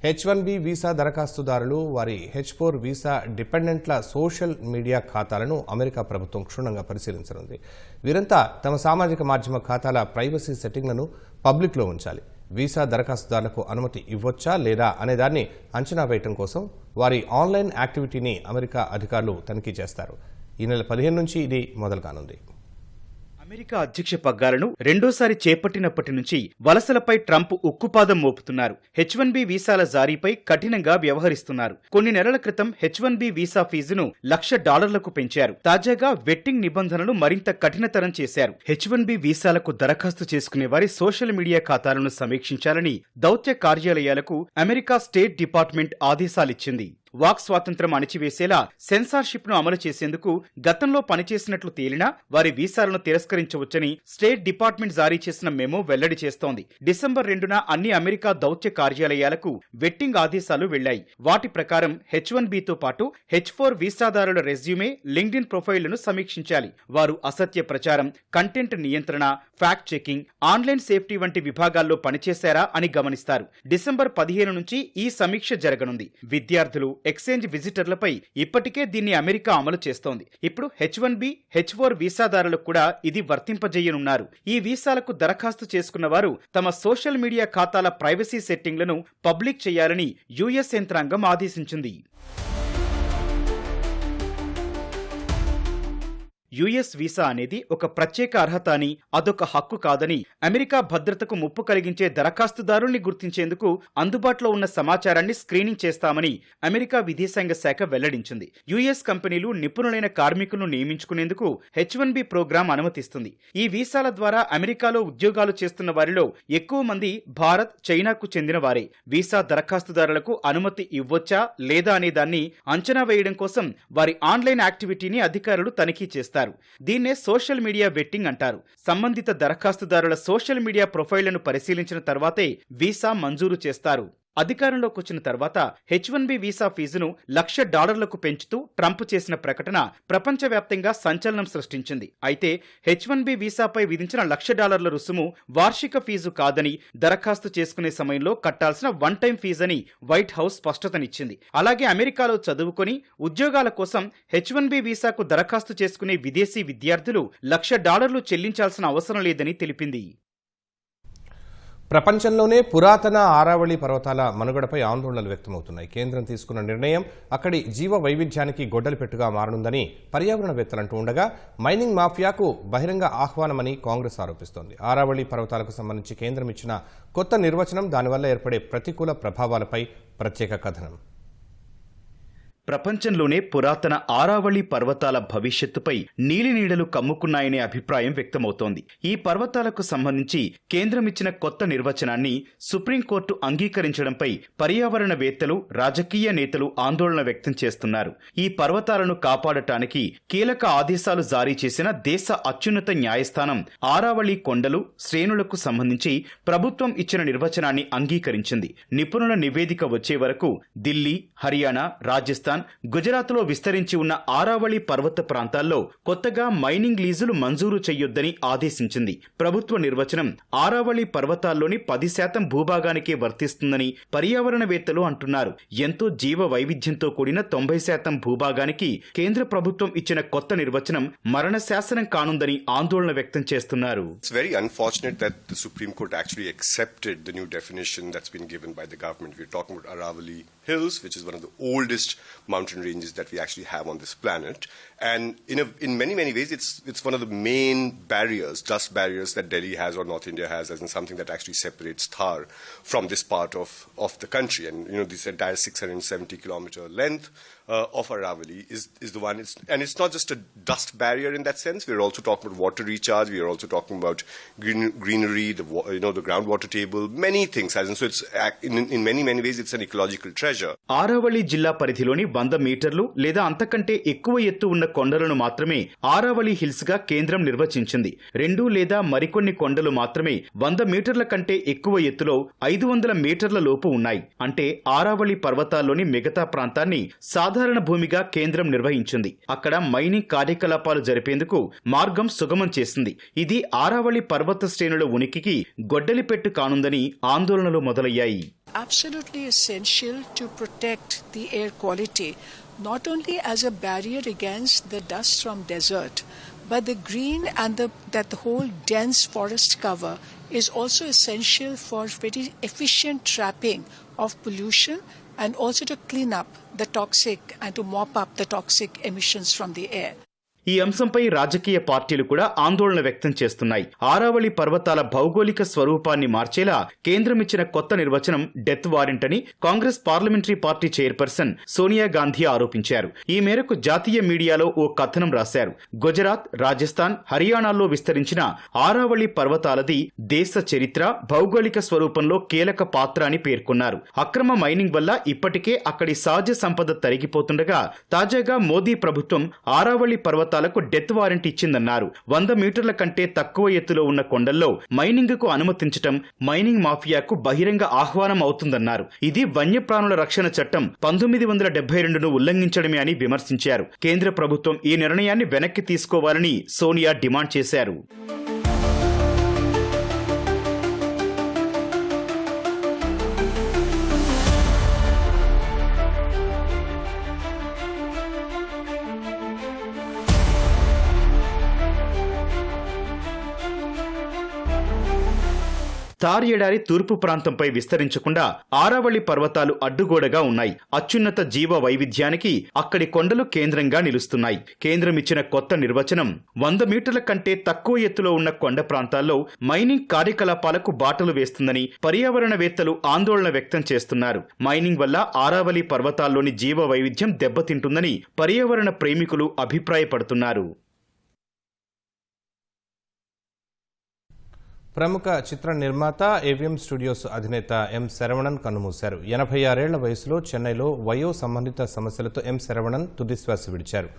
H1B వీసా దరఖాస్తుదారులు వారి H4 వీసా డిపెండెంట్ల సోషల్ మీడియా ఖాతాలను అమెరికా ప్రభుత్వం క్షుణ్ణంగా పరిశీలించనుంది. వీరంతా తమ సామాజిక మాధ్యమ ఖాతాల ప్రైవసీ సెట్టింగ్లను పబ్లిక్లో ఉంచాలి. వీసా దరఖాస్తుదారులకు అనుమతి ఇవ్వొచ్చా లేదా అనేదాన్ని అంచనా వేయడం కోసం వారి ఆన్లైన్ యాక్టివిటీని అమెరికా అధికారులు తనిఖీ చేస్తారు. ఈ నెల 15 నుంచి ఇది మొదలు కానుంది. అమెరికా అధ్యక్ష పగ్గాలను రెండోసారి చేపట్టినప్పటి నుంచి వలసలపై ట్రంప్ ఉక్కుపాదం మోపుతున్నారు. H1B వీసాల జారీపై కఠినంగా వ్యవహరిస్తున్నారు. కొన్ని నెలల క్రితం H1B వీసా ఫీజును $1,00,000 పెంచారు. తాజాగా వెట్టింగ్ నిబంధనలు మరింత కఠినతరం చేశారు. H1B వీసాలకు దరఖాస్తు చేసుకునే వారి సోషల్ మీడియా ఖాతాలను సమీక్షించాలని దౌత్య కార్యాలయాలకు అమెరికా స్టేట్ డిపార్ట్మెంట్ ఆదేశాలిచ్చింది. వాక్ స్వాతంత్ర్యం అణిచివేసేలా సెన్సార్షిప్ ను అమలు చేసేందుకు గతంలో పనిచేసినట్లు తేలినా వారి వీసాలను తిరస్కరించవచ్చని స్టేట్ డిపార్ట్మెంట్ జారీ చేసిన మెమో వెల్లడి చేస్తోంది. డిసెంబర్ 2న అన్ని అమెరికా దౌత్య కార్యాలయాలకు వెట్టింగ్ ఆదేశాలు వెళ్లాయి. వాటి ప్రకారం H1Bతో పాటు H4 వీసాదారుల రెజ్యూమే, లింక్డ్ఇన్ ప్రొఫైళ్లను సమీక్షించాలి. వారు అసత్య ప్రచారం, కంటెంట్ నియంత్రణ, ఫ్యాక్ట్ చెకింగ్, ఆన్లైన్ సేఫ్టీ వంటి విభాగాల్లో పనిచేశారా అని గమనిస్తారు. డిసెంబర్ 15 నుంచి ఈ సమీక్ష జరగనుంది. విద్యార్థులు, ఎక్స్చేంజ్ విజిటర్లపై ఇప్పటికే దీన్ని అమెరికా అమలు చేస్తోంది. ఇప్పుడు H1B, H4 వీసాదారులకు కూడా ఇది వర్తింపజేయనున్నారు. ఈ వీసాలకు దరఖాస్తు చేసుకున్న వారు తమ సోషల్ మీడియా ఖాతాల ప్రైవసీ సెట్టింగ్లను పబ్లిక్ చేయాలని యుఎస్ యంత్రాంగం ఆదేశించింది. యుఎస్ వీసా అనేది ఒక ప్రత్యేక అర్హత అని, అదొక హక్కు కాదని, అమెరికా భద్రతకు ముప్పు కలిగించే దరఖాస్తుదారుల్ని గుర్తించేందుకు అందుబాటులో ఉన్న సమాచారాన్ని స్క్రీనింగ్ చేస్తామని అమెరికా విదేశాంగ శాఖ వెల్లడించింది. యుఎస్ కంపెనీలు నిపుణులైన కార్మికులను నియమించుకునేందుకు H1B ప్రోగ్రాం అనుమతిస్తుంది. ఈ వీసాల ద్వారా అమెరికాలో ఉద్యోగాలు చేస్తున్న వారిలో ఎక్కువ మంది భారత్, చైనాకు చెందిన వారే. వీసా దరఖాస్తుదారులకు అనుమతి ఇవ్వొచ్చా లేదా అనే దాన్ని అంచనా వేయడం కోసం వారి ఆన్లైన్ యాక్టివిటీని అధికారులు తనిఖీ చేస్తారు. దీన్నే సోషల్ మీడియా వెట్టింగ్ అంటారు. సంబంధిత దరఖాస్తుదారుల సోషల్ మీడియా ప్రొఫైళ్లను పరిశీలించిన తర్వాతే వీసా మంజూరు చేస్తారు. అధికారంలోకి వచ్చిన తర్వాత H1B వీసా ఫీజును $1,00,000 పెంచుతూ ట్రంప్ చేసిన ప్రకటన ప్రపంచవ్యాప్తంగా సంచలనం సృష్టించింది. అయితే H1B వీసాపై విధించిన $1,00,000 రుసుము వార్షిక ఫీజు కాదని, దరఖాస్తు చేసుకునే సమయంలో కట్టాల్సిన వన్ టైం ఫీజని వైట్ హౌస్ స్పష్టతనిచ్చింది. అలాగే అమెరికాలో చదువుకొని ఉద్యోగాల కోసం H1B వీసాకు దరఖాస్తు చేసుకునే విదేశీ విద్యార్థులు $1,00,000 చెల్లించాల్సిన అవసరం లేదని తెలిపింది. ప్రపంచంలోనే పురాతన ఆరావళి పర్వతాల మనుగడపై ఆందోళనలు వ్యక్తమవుతున్నాయి. కేంద్రం తీసుకున్న నిర్ణయం అక్కడి జీవ వైవిధ్యానికి గొడ్డలిపెట్టుగా మారనుందని పర్యావరణవేత్తలంటూ ఉండగా, మైనింగ్ మాఫియాకు బహిరంగ ఆహ్వానమని కాంగ్రెస్ ఆరోపిస్తోంది. ఆరావళి పర్వతాలకు సంబంధించి కేంద్రం ఇచ్చిన కొత్త నిర్వచనం, దానివల్ల ఏర్పడే ప్రతికూల ప్రభావాలపై ప్రత్యేక కథనం. ప్రపంచంలోనే పురాతన ఆరావళి పర్వతాల భవిష్యత్తుపై నీలినీడలు కమ్ముకున్నాయనే అభిప్రాయం వ్యక్తమవుతోంది. ఈ పర్వతాలకు సంబంధించి కేంద్రమిచ్చిన కొత్త నిర్వచనాన్ని సుప్రీంకోర్టు అంగీకరించడంపై పర్యావరణవేత్తలు, రాజకీయ నేతలు ఆందోళన వ్యక్తం చేస్తున్నారు. ఈ పర్వతాలను కాపాడటానికి కీలక ఆదేశాలు జారీ చేసిన దేశ అత్యున్నత న్యాయస్థానం ఆరావళి కొండలు, శ్రేణులకు సంబంధించి ప్రభుత్వం ఇచ్చిన నిర్వచనాన్ని అంగీకరించింది. నిపుణుల నివేదిక వచ్చే వరకు ఢిల్లీ, హర్యానా, రాజస్థాన్, గుజరాత్లో విస్తరించి ఉన్న ఆరావళి పర్వత ప్రాంతాల్లో కొత్తగా మైనింగ్ లీజులు మంజూరు చేయొద్దని ఆదేశించింది. ప్రభుత్వ నిర్వచనం ఆరావళి పర్వతాల్లోని 10% భూభాగానికే వర్తిస్తుందని పర్యావరణవేత్తలు అంటున్నారు. ఎంతో జీవ వైవిధ్యంతో కూడిన 90% భూభాగానికి కేంద్ర ప్రభుత్వం ఇచ్చిన కొత్త నిర్వచనం మరణ శాసనం కానుందని ఆందోళన వ్యక్తం చేస్తున్నారు. It's very unfortunate that the Supreme Court actually accepted the new definition that's been given by the government. We're talking about Aravalli Hills, which is one of the oldest mountain ranges that we actually have on this planet, and in many ways it's one of the main barriers, dust barriers, that Delhi has or North India has, as in something that actually separates Thar from this part of the country. And this entire 670 kilometer length of Aravalli is the one. It's not just a dust barrier in that sense. We're also talking about water recharge. We are also talking about greenery, the groundwater table, many things. As in, so it's in many ways it's an ecological treasure. Aravalli జిల్లా పరిధిలోని 100 మీటర్లు లేదా అంతకంటే ఎక్కువ ఎత్తు ఉన్న కొండలను మాత్రమే ఆరావళి హిల్స్ గా కేంద్రం నిర్వచించింది. 2 లేదా మరికొన్ని కొండలు మాత్రమే 100 మీటర్ల కంటే ఎక్కువ ఎత్తులో 500 మీటర్ల లోపు ఉన్నాయి. అంటే ఆరావళి పర్వతాల్లోని మిగతా ప్రాంతాన్ని సాధారణ భూమిగా కేంద్రం నిర్వహించింది. అక్కడ మైనింగ్ కార్యకలాపాలు జరిపేందుకు మార్గం సుగమం చేసింది. ఇది ఆరావళి పర్వత శ్రేణుల ఉనికికి గొడ్డలిపెట్టు కానుందని ఆందోళనలు మొదలయ్యాయి. Absolutely essential to protect the air quality, not only as a barrier against the dust from desert, but the green and the whole dense forest cover is also essential for very efficient trapping of pollution and also to clean up the toxic and to mop up the toxic emissions from the air. ఈ అంశంపై రాజకీయ పార్టీలు కూడా ఆందోళన వ్యక్తం చేస్తున్నాయి. ఆరావళి పర్వతాల భౌగోళిక స్వరూపాన్ని మార్చేలా కేంద్రం ఇచ్చిన కొత్త నిర్వచనం డెత్ వారెంట్ అని Congress parliamentary party chairperson Sonia Gandhi ఆరోపించారు. ఈ మేరకు జాతీయ మీడియాలో ఓ కథనం రాశారు. గుజరాత్, రాజస్థాన్, హర్యానాల్లో విస్తరించిన ఆరావళి పర్వతాలది దేశ చరిత్ర, భౌగోళిక స్వరూపంలో కీలక పాత్ర అని పేర్కొన్నారు. అక్రమ మైనింగ్ వల్ల ఇప్పటికే అక్కడి సహజ సంపద తరిగిపోతుండగా తాజాగా మోదీ ప్రభుత్వం ఆరావళి పర్వతాలకు డెత్ వారెంట్ ఇచ్చిందన్నారు. 100 మీటర్ల కంటే తక్కువ ఎత్తులో ఉన్న కొండల్లో మైనింగ్ కు అనుమతించటం మైనింగ్ మాఫియాకు బహిరంగ ఆహ్వానం అవుతుందన్నారు. ఇది వన్యప్రాణుల రక్షణ చట్టం 1972ను ఉల్లంఘించడమే అని విమర్శించారు. కేంద్ర ప్రభుత్వం ఈ నిర్ణయాన్ని వెనక్కి తీసుకోవాలని సోనియా డిమాండ్ చేశారు. థార్ ఎడారి తూర్పు ప్రాంతంపై విస్తరించకుండా ఆరావళి పర్వతాలు అడ్డుగోడగా ఉన్నాయి. అత్యున్నత జీవ వైవిధ్యానికి అక్కడి కొండలు కేంద్రంగా నిలుస్తున్నాయి. కేంద్రం ఇచ్చిన కొత్త నిర్వచనం 100 మీటర్ల కంటే తక్కువ ఎత్తులో ఉన్న కొండ ప్రాంతాల్లో మైనింగ్ కార్యకలాపాలకు బాటలు వేస్తుందని పర్యావరణవేత్తలు ఆందోళన వ్యక్తం చేస్తున్నారు. మైనింగ్ వల్ల ఆరావళి పర్వతాల్లోని జీవ వైవిధ్యం దెబ్బతింటుందని పర్యావరణ ప్రేమికులు అభిప్రాయపడుతున్నారు. ప్రముఖ చిత్ర నిర్మాత ఏవిఎం స్టూడియోస్ అధినేత ఎం శరవణన్ కన్నుమూశారు. 86 ఏళ్ల వయసులో చెన్నైలో వయో సంబంధిత సమస్యలతో ఎం శరవణన్ తుదిశ్వాస విడిచారు.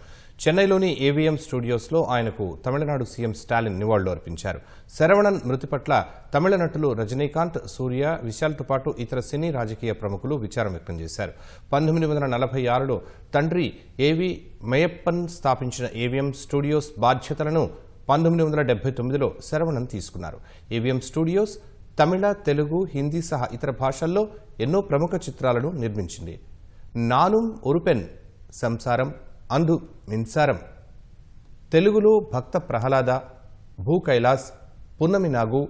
చెన్నైలోని ఏవిఎం స్టూడియోస్లో ఆయనకు తమిళనాడు సీఎం స్టాలిన్ నివాళులు అర్పించారు. శరవణన్ మృతి పట్ల తమిళ నటులు రజనీకాంత్, సూర్య, విశాల్తో పాటు ఇతర సినీ రాజకీయ ప్రముఖులు విచారం వ్యక్తం చేశారు. 1946లో తండ్రి ఏవి మెయప్పన్ స్థాపించిన ఏవిఎం స్టూడియోస్ బాధ్యతలను 1979లో శరవణన్ తీసుకున్నారు. ఏవిఎం స్టూడియోస్ తమిళ, తెలుగు, హిందీ సహా ఇతర భాషల్లో ఎన్నో ప్రముఖ చిత్రాలను నిర్మించింది. నానుం ఒరుపెన్, సంసారం, అందు మిన్సారం, తెలుగులో భక్త ప్రహ్లాద, భూ కైలాస్, పున్నమి నాగు,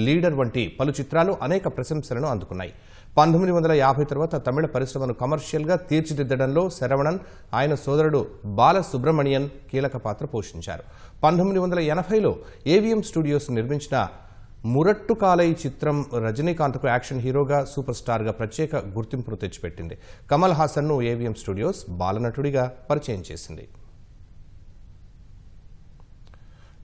లీడర్ వంటి పలు చిత్రాలు అనేక ప్రశంసలను అందుకున్నాయి. 1950 తర్వాత తమిళ పరిశ్రమను కమర్షియల్గా తీర్చిదిద్దడంలో శరవణన్, ఆయన సోదరుడు బాల సుబ్రమణియన్ కీలక పాత్ర పోషించారు. 1980లో ఏవిఎం స్టూడియోస్ నిర్మించిన మురట్టుకాలై చిత్రం రజనీకాంత్కు యాక్షన్ హీరోగా, సూపర్ స్టార్గా ప్రత్యేక గుర్తింపును తెచ్చిపెట్టింది. కమల్ హాసన్ను ఏవిఎం స్టూడియోస్ బాలనటుడిగా పరిచయం చేసింది.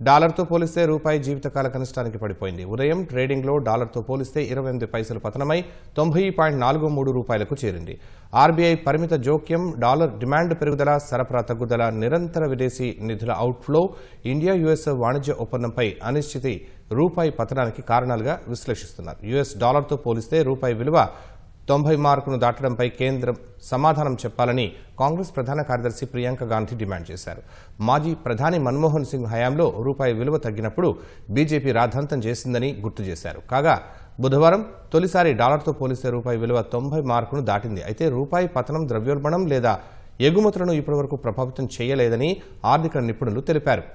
డాలర్తో పోలిస్తే రూపాయి జీవితకాల కనిష్టానికి పడిపోయింది. ఉదయం ట్రేడింగ్లో డాలర్తో పోలిస్తే 28 పైసలు పతనమై 90.43 రూపాయలకు చేరింది. ఆర్బీఐ పరిమిత జోక్యం, డాలర్ డిమాండ్ పెరుగుదల, సరఫరా తగ్గుదల, నిరంతర విదేశీ నిధుల అవుట్ఫ్లో, ఇండియా యుఎస్ వాణిజ్య ఒప్పందంపై అనిశ్చితి రూపాయి పతనానికి కారణాలుగా విశ్లేషిస్తున్నారు. యుఎస్ డాలర్తో పోలిస్తే రూపాయి విలువ 90 మార్కును దాటడంపై కేంద్రం సమాధానం చెప్పాలని కాంగ్రెస్ ప్రధాన కార్యదర్శి ప్రియాంక గాంధీ డిమాండ్ చేశారు. మాజీ ప్రధాని మన్మోహన్ సింగ్ హయాంలో రూపాయి విలువ తగ్గినప్పుడు బీజేపీ రాద్ధాంతం చేసిందని గుర్తు చేశారు. కాగా బుధవారం తొలిసారి డాలర్తో పోలిస్తే రూపాయి విలువ 90 మార్కును దాటింది. అయితే రూపాయి పతనం ద్రవ్యోల్బణం లేదా ఎగుమతులను ఇప్పటివరకు ప్రభావితం చేయలేదని ఆర్థిక నిపుణులు తెలిపారు.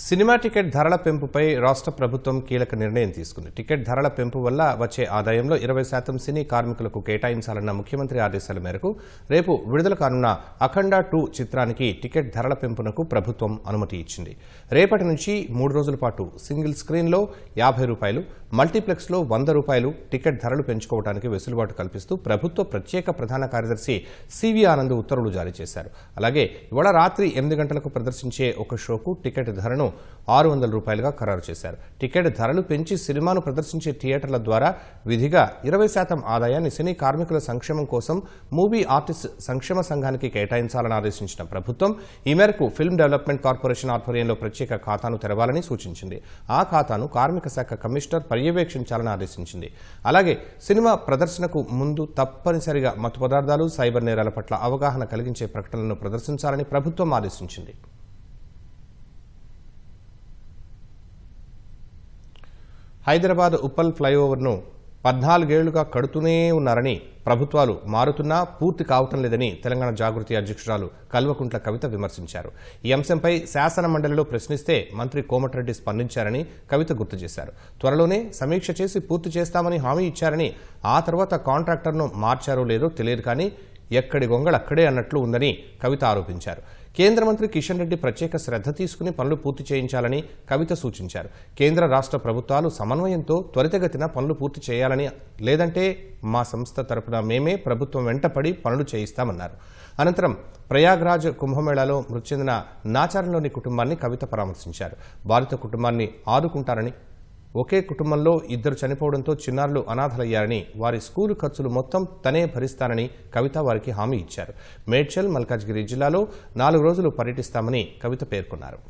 సినిమా టికెట్ ధరల పెంపుపై రాష్ట్ర ప్రభుత్వం కీలక నిర్ణయం తీసుకుంది. టికెట్ ధరల పెంపు వల్ల వచ్చే ఆదాయంలో 20% సినీ కార్మికులకు కేటాయించాలన్న ముఖ్యమంత్రి ఆదేశాల మేరకు రేపు విడుదల కానున్న అఖండ 2 చిత్రానికి టికెట్ ధరల పెంపునకు ప్రభుత్వం అనుమతి ఇచ్చింది. రేపటి నుంచి 3 రోజుల పాటు సింగిల్ స్క్రీన్లో 50 రూపాయలు, మల్టీప్లెక్స్లో 100 రూపాయలు టికెట్ ధరలు పెంచుకోవడానికి వెసులుబాటు కల్పిస్తూ ప్రభుత్వ ప్రత్యేక ప్రధాన కార్యదర్శి సివి ఆనంద్ ఉత్తర్వులు జారీ చేశారు. అలాగే ఇవాళ రాత్రి 8 గంటలకు ప్రదర్శించే ఒక షోకు టికెట్ ధరను 600 రూపాయలుగా ఖరారు చేశారు. టికెట్ ధరలు పెంచి సినిమాను ప్రదర్శించే థియేటర్ల ద్వారా విధిగా 20% ఆదాయాన్ని సినీ కార్మికుల సంక్షేమం కోసం మూవీ ఆర్టిస్ట్ సంక్షేమ సంఘానికి కేటాయించాలని ఆదేశించిన ప్రభుత్వం ఈ మేరకు ఫిల్మ్ డెవలప్మెంట్ కార్పొరేషన్ ఆధ్వర్యంలో ప్రత్యేక ఖాతాను తెరవాలని సూచించింది. ఆ ఖాతాను కార్మిక శాఖ కమిషనర్ పర్యవేక్షించాలని ఆదేశించింది. అలాగే సినిమా ప్రదర్శనకు ముందు తప్పనిసరిగా మత్తు పదార్థాలు, సైబర్ నేరాల పట్ల అవగాహన కలిగించే ప్రకటనలను ప్రదర్శించాలని ప్రభుత్వం ఆదేశించింది. హైదరాబాద్ ఉప్పల్ ఫ్లైఓవర్ను 14 ఏళ్లుగా కడుతూనే ఉన్నారని, ప్రభుత్వాలు మారుతున్నా పూర్తి కావటం లేదని తెలంగాణ జాగృతి అధ్యక్షురాలు కల్వకుంట్ల కవిత విమర్శించారు. ఈ అంశంపై శాసన మండలిలో ప్రశ్నిస్తే మంత్రి కోమటిరెడ్డి స్పందించారని కవిత గుర్తు చేశారు. త్వరలోనే సమీక్ష చేసి పూర్తి చేస్తామని హామీ ఇచ్చారని, ఆ తర్వాత కాంట్రాక్టర్ను మార్చారో లేదో తెలియదు కానీ ఎక్కడి గొంగళక్కడే అన్నట్లు ఉందని కవిత ఆరోపించారు. కేంద్ర మంత్రి కిషన్ రెడ్డి ప్రత్యేక శ్రద్ధ తీసుకుని పనులు పూర్తి చేయించాలని కవిత సూచించారు. కేంద్ర రాష్ట్ర ప్రభుత్వాలు సమన్వయంతో త్వరితగతిన పనులు పూర్తి చేయాలని, లేదంటే మా సంస్థ తరపున మేమే ప్రభుత్వం వెంటపడి పనులు చేయిస్తామన్నారు. అనంతరం ప్రయాగ్రాజ్ కుంభమేళాలో మృతి చెందిన నాచారంలోని కుటుంబాన్ని కవిత పరామర్శించారు. బాధిత కుటుంబాన్ని ఆదుకుంటారని, ఒకే కుటుంబంలో 2 చనిపోవడంతో చిన్నారులు అనాథలయ్యారని, వారి స్కూలు ఖర్చులు మొత్తం తనే భరిస్తానని కవిత వారికి హామీ ఇచ్చారు. మేడ్చల్, మల్కాజ్గిరి జిల్లాలో 4 రోజులు పర్యటిస్తామని కవిత పేర్కొన్నారు.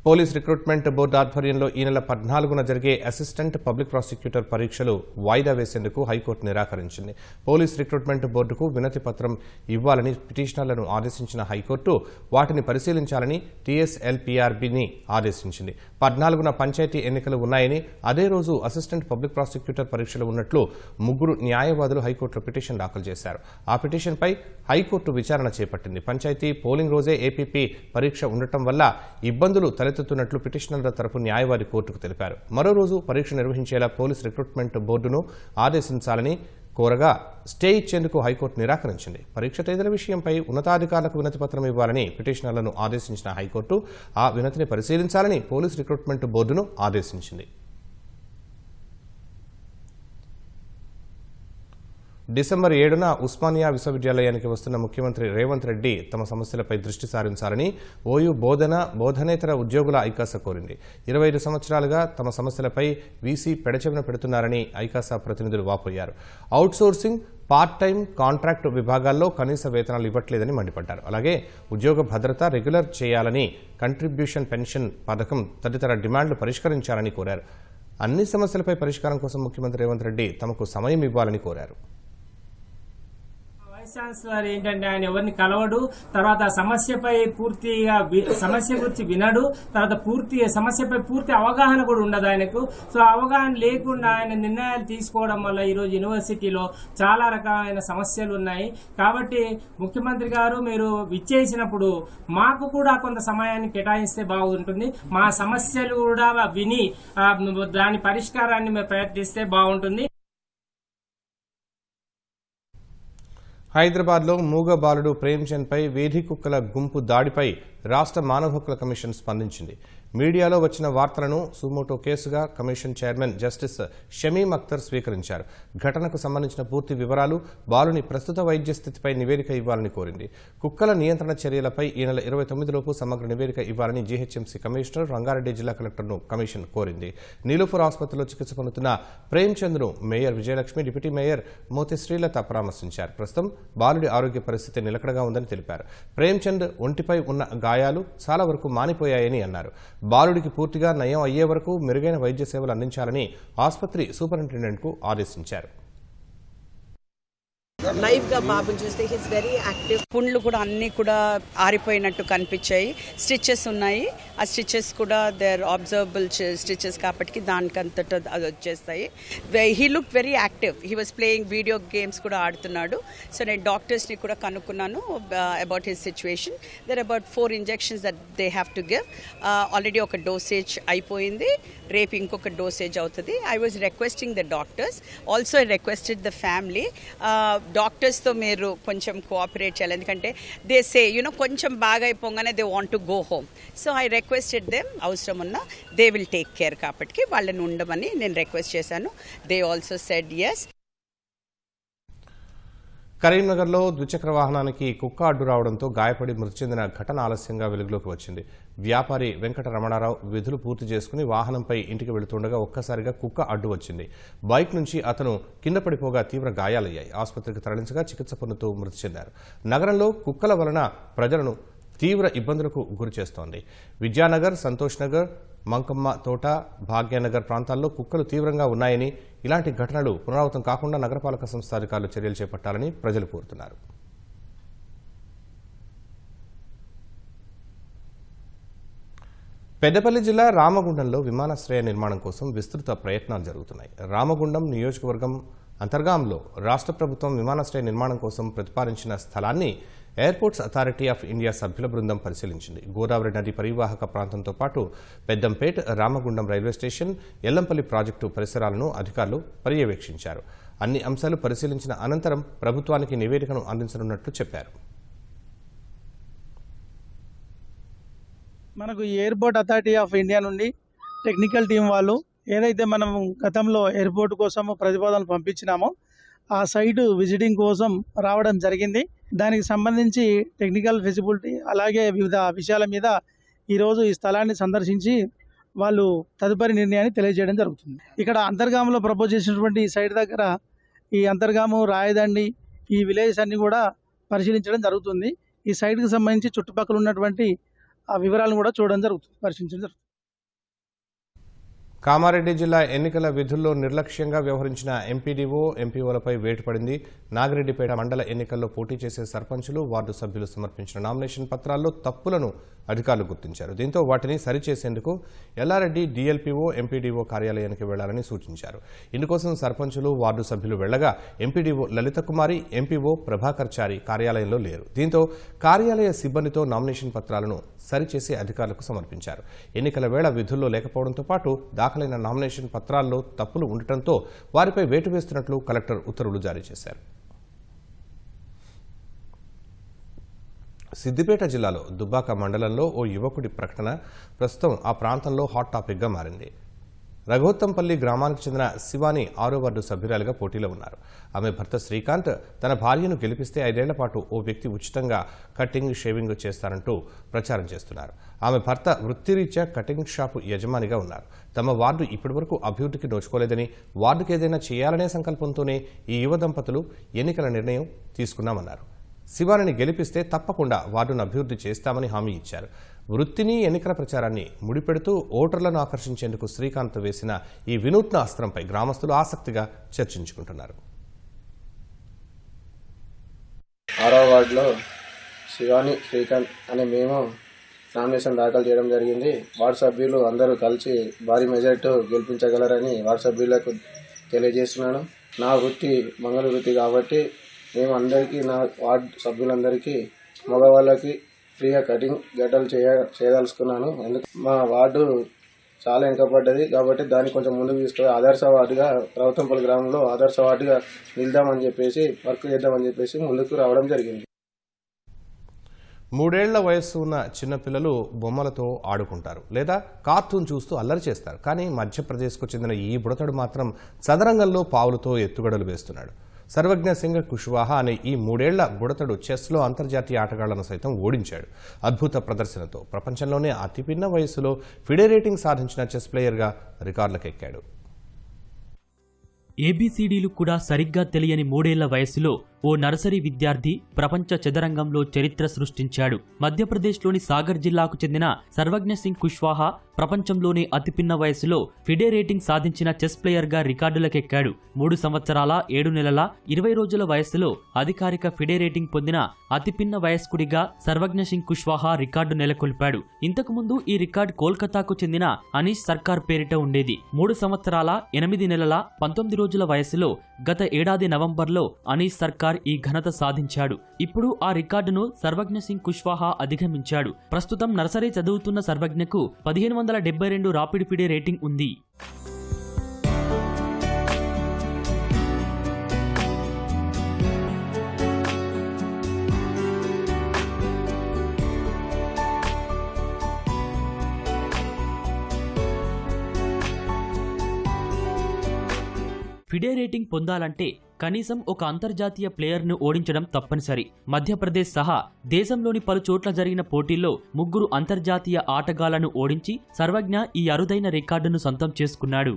పోలీస్ రిక్రూట్మెంట్ బోర్డు ఆధ్వర్యంలో ఈ నెల 14న జరిగే అసిస్టెంట్ పబ్లిక్ ప్రాసిక్యూటర్ పరీక్షలు వాయిదా వేసేందుకు హైకోర్టు నిరాకరించింది. పోలీస్ రిక్రూట్మెంట్ బోర్డుకు వినతి పత్రం ఇవ్వాలని పిటిషనర్లను ఆదేశించిన హైకోర్టు వాటిని పరిశీలించాలని టీఎస్ఎల్పీఆర్బీని ఆదేశించింది. 14న పంచాయతీ ఎన్నికలు ఉన్నాయని, అదే రోజు అసిస్టెంట్ పబ్లిక్ ప్రాసిక్యూటర్ పరీక్షలు ఉన్నట్లు 3 న్యాయవాదులు హైకోర్టులో పిటిషన్ దాఖలు చేశారు. ఆ పిటిషన్పై హైకోర్టు విచారణ చేపట్టింది. పంచాయతీ పోలింగ్ రోజే ఏపీపీ పరీక్ష ఉండటం వల్ల ఇబ్బందులు తలెత్తుతున్నట్లు పిటిషనర్ల తరపు న్యాయవాది కోర్టుకు తెలిపారు. మరో రోజు పరీక్ష నిర్వహించేలా పోలీస్ రిక్రూట్మెంట్ బోర్డును ఆదేశించాలని కోరగా స్టే ఇచ్చేందుకు హైకోర్టు నిరాకరించింది. పరీక్ష తేదీల విషయంపై ఉన్నతాధికారులకు వినతి పత్రం ఇవ్వాలని పిటిషనర్లను ఆదేశించిన హైకోర్టు ఆ వినతిని పరిశీలించాలని పోలీస్ రిక్రూట్మెంట్ బోర్డును ఆదేశించింది. డిసెంబర్ 7న ఉస్మానియా విశ్వవిద్యాలయానికి వస్తున్న ముఖ్యమంత్రి రేవంత్ రెడ్డి తమ సమస్యలపై దృష్టి సారించాలని ఓయూ బోధనేతర ఉద్యోగుల ఐకాస కోరింది. 25 సంవత్సరాలుగా తమ సమస్యలపై వీసీ పెడచెవిన పెడుతున్నారని ఐకాస ప్రతినిధులు వాపోయారు. అవుట్సోర్సింగ్, పార్ట్ టైం, కాంట్రాక్ట్ విభాగాల్లో కనీస వేతనాలు ఇవ్వట్లేదని మండిపడ్డారు. అలాగే ఉద్యోగ భద్రత రెగ్యులర్ చేయాలని, కంట్రిబ్యూషన్ పెన్షన్ పథకం తదితర డిమాండ్లు పరిష్కరించాలని కోరారు. అన్ని సమస్యలపై పరిష్కారం కోసం ముఖ్యమంత్రి రేవంత్ రెడ్డి తమకు సమయం ఇవ్వాలని కోరారు. వైస్ ఛాన్సలర్ ఏంటంటే ఆయన ఎవరిని కలవడు, తర్వాత సమస్యపై పూర్తిగా సమస్య గురించి వినడు, తర్వాత సమస్యపై పూర్తి అవగాహన కూడా ఉండదు ఆయనకు. సో అవగాహన లేకుండా ఆయన నిర్ణయాలు తీసుకోవడం వల్ల ఈరోజు యూనివర్సిటీలో చాలా రకమైన సమస్యలు ఉన్నాయి. కాబట్టి ముఖ్యమంత్రి గారు మీరు విచ్చేసినప్పుడు మాకు కూడా కొంత సమయాన్ని కేటాయిస్తే బాగుంటుంది. మా సమస్యలు కూడా విని దాని పరిష్కారాన్ని మేము ప్రయత్నిస్తే బాగుంటుంది. హైదరాబాద్లో మూగ బాలుడు ప్రేమ్చంద్పై వీధి కుక్కల గుంపు దాడిపై రాష్ట్ర మానవ హక్కుల కమిషన్ స్పందించింది. మీడియాలో వచ్చిన వార్తలను సుమోటో కేసుగా commission chairman justice Shamim Akhtar స్వీకరించారు. ఘటనకు సంబంధించిన పూర్తి వివరాలు, బాలుని ప్రస్తుత వైద్య స్థితిపై నివేదిక ఇవ్వాలని కోరింది. కుక్కల నియంత్రణ చర్యలపై ఈ నెల 29లోపు సమగ్ర నివేదిక ఇవ్వాలని జీహెచ్ఎంసీ కమిషనర్, రంగారెడ్డి జిల్లా కలెక్టర్ను కమిషన్ కోరింది. నీలూఫర్ ఆసుపత్రిలో చికిత్స పొందుతున్న ప్రేమ్చంద్ను mayor Vijayalakshmi, deputy mayor Mothe Srilatha పరామర్శించారు. ప్రస్తుతం బాలుడి ఆరోగ్య పరిస్థితి నిలకడగా ఉందని తెలిపారు. ప్రేమ్చంద్ ఒంటిపై ఉన్న గాయాలు చాలా వరకు మానిపోయాయని అన్నారు. బాలుడికి పూర్తిగా నయం అయ్యే వరకు మెరుగైన వైద్య సేవలు అందించాలని ఆసుపత్రి సూపరింటెండెంట్కు ఆదేశించారు. లైవ్ గా బాబుని చూస్తే హిస్ వెరీ యాక్టివ్. పుండ్లు కూడా అన్ని కూడా ఆరిపోయినట్టు కనిపించాయి. స్టిచెస్ ఉన్నాయి, ఆ స్టిచెస్ కూడా దేర్ అబ్జర్వబుల్ స్టిచెస్ కాబట్టి దానికంతట అది వచ్చేస్తాయి. He look very active. He was playing video games కూడా ఆడుతున్నాడు. సో నేను డాక్టర్స్ని కూడా కనుక్కున్నాను about his situation. There about 4 injections that they have to give. Already ఒక డోసేజ్ అయిపోయింది, రేపు ఇంకొక డోసేజ్ అవుతుంది. I was requesting the doctors, also I requested the family, డాక్టర్స్తో మీరు కొంచెం కోఆపరేట్ చేయాలి. ఎందుకంటే దే సే కొంచెం బాగా అయిపోగానే they want to go home. So I requested them, అవసరం ఉన్నా దే విల్ టేక్ కేర్ కాబట్టి వాళ్ళని ఉండమని నేను రిక్వెస్ట్ చేశాను. They also said yes. కరీంనగర్లో ద్విచక్ర వాహనానికి కుక్క అడ్డు రావడంతో గాయపడి మృతి చెందిన ఘటన ఆలస్యంగా వెలుగులోకి వచ్చింది. వ్యాపారి వెంకట రమణారావు విధులు పూర్తి చేసుకుని వాహనంపై ఇంటికి వెళుతుండగా ఒక్కసారిగా కుక్క అడ్డు వచ్చింది. బైక్ నుంచి అతను కింద పడిపోగా తీవ్ర గాయాలయ్యాయి. ఆసుపత్రికి తరలించగా చికిత్స పొందుతూ మృతి చెందారు. నగరంలో కుక్కల వలన ప్రజలను తీవ్ర ఇబ్బందులకు గురిచేస్తోంది. విద్యానగర్, సంతోష్ నగర్, మంకమ్మ తోట, భాగ్యనగర్ ప్రాంతాల్లో కుక్కలు తీవ్రంగా ఉన్నాయని, ఇలాంటి ఘటనలు పునరావృతం కాకుండా నగరపాలక సంస్థ అధికారులు చర్యలు చేపట్టాలని ప్రజలు కోరుతున్నారు. పెద్దపల్లి జిల్లా రామగుండంలో విమానాశ్రయ నిర్మాణం కోసం విస్తృత ప్రయత్నాలు జరుగుతున్నాయి. రామగుండం నియోజకవర్గం అంతర్గాంలో రాష్ట్ర ప్రభుత్వం విమానాశ్రయ నిర్మాణం కోసం ప్రతిపాదించిన స్థలాన్ని ఎయిర్పోర్ట్స్ అథారిటీ ఆఫ్ ఇండియా సభ్యుల బృందం పరిశీలించింది. గోదావరి నది పరివాహక ప్రాంతంతో పాటు Peddampet, Ramagundam railway station, Yellampalli project పరిసరాలను అధికారులు పర్యవేక్షించారు. అన్ని అంశాలు పరిశీలించిన అనంతరం ప్రభుత్వానికి నివేదికను అందించనున్నట్లు చెప్పారు. మనకు ఎయిర్పోర్ట్ అథారిటీ ఆఫ్ ఇండియా నుండి టెక్నికల్ టీం వాళ్ళు ఏదైతే మనం గతంలో ఎయిర్పోర్ట్ కోసం ప్రతిపాదనలు పంపించినామో ఆ సైటు విజిటింగ్ కోసం రావడం జరిగింది. దానికి సంబంధించి టెక్నికల్ ఫెసిబిలిటీ అలాగే వివిధ విషయాల మీద ఈరోజు ఈ స్థలాన్ని సందర్శించి వాళ్ళు తదుపరి నిర్ణయాన్ని తెలియజేయడం జరుగుతుంది. ఇక్కడ అంతర్గాములో ప్రపోజ్ చేసినటువంటి ఈ సైట్ దగ్గర ఈ అంతర్గాము, రాయదండి, ఈ విలేజెస్ అన్ని కూడా పరిశీలించడం జరుగుతుంది. ఈ సైట్కి సంబంధించి చుట్టుపక్కల ఉన్నటువంటి ఆ వివరాలను కూడా చూడడం జరుగుతుంది, పరిశీలించడం జరుగుతుంది. కామారెడ్డి జిల్లా ఎన్నికల విధుల్లో నిర్లక్ష్యంగా వ్యవహరించిన ఎంపీడీఓ, ఎంపీఓలపై వేటు పడింది. నాగిరెడ్డిపేట మండల ఎన్నికల్లో పోటీ చేసే సర్పంచులు, వార్డు సభ్యులు సమర్పించిన నామినేషన్ పత్రాల్లో తప్పులను అధికారులు గుర్తించారు. దీంతో వాటిని సరిచేసేందుకు ఎల్లారెడ్డి డీఎల్పీఓ, ఎంపీడీఓ కార్యాలయానికి వెళ్లాలని సూచించారు. ఇందుకోసం సర్పంచులు, వార్డు సభ్యులు వెళ్లగా ఎంపీడీఓ లలిత కుమారి, ఎంపీఓ ప్రభాకర్ చారి కార్యాలయంలో లేరు. దీంతో కార్యాలయ సిబ్బందితో నామినేషన్ పత్రాలను సరిచేసి అధికారులకు సమర్పించారు. ఎన్నికల వేళ విధుల్లో లేకపోవడంతో పాటు దాఖలైన నామినేషన్ పత్రాల్లో తప్పులు ఉండటంతో వారిపై వేటు వేస్తున్నట్లు కలెక్టర్ ఉత్తర్వులు జారీ చేశారు. సిద్దిపేట జిల్లాలో దుబ్బాక మండలంలో ఓ యువకుడి ప్రకటన ప్రస్తుతం ఆ ప్రాంతంలో హాట్ టాపిక్గా మారింది. రఘోత్తంపల్లి గ్రామానికి చెందిన శివాని 6వ వార్డు సభ్యురాలిగా పోటీలో ఉన్నారు. ఆమె భర్త శ్రీకాంత్ తన భార్యను గెలిపిస్తే 5 ఏళ్ల పాటు ఓ వ్యక్తి ఉచితంగా కటింగ్, షేవింగ్ చేస్తారంటూ ప్రచారం చేస్తున్నారు. ఆమె భర్త వృత్తిరీత్యా కటింగ్ షాపు యజమానిగా ఉన్నారు. తమ వార్డు ఇప్పటివరకు అభివృద్ధికి నోచుకోలేదని, వార్డుకు ఏదైనా చేయాలనే సంకల్పంతోనే ఈ యువ దంపతులు ఎన్నికల నిర్ణయం తీసుకున్నామన్నారు. శివానిని గెలిపిస్తే తప్పకుండా వార్డును అభివృద్ధి చేస్తామని హామీ ఇచ్చారు. వృత్తిని, ఎన్నికల ప్రచారాన్ని ముడిపెడుతూ ఓటర్లను ఆకర్షించేందుకు శ్రీకాంత్ వేసిన ఈ వినూత్న అస్త్రంపై గ్రామస్తులు ఆసక్తిగా చర్చించుకుంటున్నారు. 6వ వార్డులో శివాని, శ్రీకాంత్ అనే మేము నామినేషన్ దాఖలు చేయడం జరిగింది. వార్డు సభ్యులు అందరూ కలిసి భారీ మెజార్టీ గెలిపించగలరని వార్డు సభ్యులకు తెలియజేస్తున్నాను. నా వృత్తి మంగళ వృత్తి కాబట్టి మేము అందరికీ, నా వార్డు సభ్యులందరికీ, మగవాళ్ళకి ఫ్రీగా కటింగ్, గడ్డలు చేయదలుచుకున్నాను. ఎందుకు మా వార్డు చాలా వెనుకబడ్డది కాబట్టి దాన్ని కొంచెం ముందుకు తీసుకొని ఆదర్శ వార్డుగా, రఘోత్తంపల్లి గ్రామంలో ఆదర్శ వార్డుగా నిలుద్దామని చెప్పేసి, వర్క్ చేద్దామని చెప్పేసి ముందుకు రావడం జరిగింది. 3 ఏళ్ల వయస్సు ఉన్న చిన్నపిల్లలు బొమ్మలతో ఆడుకుంటారు లేదా కార్టూన్ చూస్తూ అల్లరి చేస్తారు. కానీ మధ్యప్రదేశ్కు చెందిన ఈ బుడతడు మాత్రం చదరంగంలో పావులతో ఎత్తుగడలు వేస్తున్నాడు. సర్వజ్ఞ సింగ్ కుష్వాహా అనే ఈ 3 ఏళ్ల బుడతడు చెస్లో అంతర్జాతీయ ఆటగాళ్లను సైతం ఓడించాడు. అద్భుత ప్రదర్శనతో ప్రపంచంలోనే అతిపిన్న వయస్సులో ఫిడే రేటింగ్ సాధించిన చెస్ ప్లేయర్గా రికార్డులకెక్కాడు. ఏబీసీడీలు కూడా సరిగ్గా తెలియని 3 ఏళ్ల వయసులో ఓ నర్సరీ విద్యార్థి ప్రపంచ చదరంగంలో చరిత్ర సృష్టించాడు. మధ్యప్రదేశ్లోని సాగర్ జిల్లాకు చెందిన సర్వజ్ఞ సింగ్ కుష్వాహా ప్రపంచంలోనే అతిపిన్న వయసులో ఫిడే రేటింగ్ సాధించిన చెస్ ప్లేయర్గా రికార్డులకెక్కాడు. 3 సంవత్సరాల 7 నెలల 20 రోజుల వయసులో అధికారిక ఫిడే రేటింగ్ పొందిన అతిపిన్న వయస్కుడిగా సర్వజ్ఞ సింగ్ కుష్వాహా రికార్డు నెలకొల్పాడు. ఇంతకుముందు ఈ రికార్డు కోల్కతాకు చెందిన అనీష్ సర్కార్ పేరిట ఉండేది. 3 సంవత్సరాల 8 నెలల 19 రోజుల వయసులో గత ఏడాది నవంబర్లో అనీష్ సర్కార్ ఈ ఘనత సాధించాడు. ఇప్పుడు ఆ రికార్డును సర్వజ్ఞ సింగ్ కుష్వాహా అధిగమించాడు. ప్రస్తుతం నర్సరీ చదువుతున్న సర్వజ్ఞకు 1572 రాపిడ్ ఫిడే రేటింగ్ ఉంది. ఫిడే రేటింగ్ పొందాలంటే కనీసం ఒక అంతర్జాతీయ ప్లేయర్ను ఓడించడం తప్పనిసరి. మధ్యప్రదేశ్ సహా దేశంలోని పలు చోట్ల జరిగిన పోటీల్లో 3 అంతర్జాతీయ ఆటగాళ్లను ఓడించి సర్వజ్ఞ ఈ అరుదైన రికార్డును సొంతం చేసుకున్నాడు.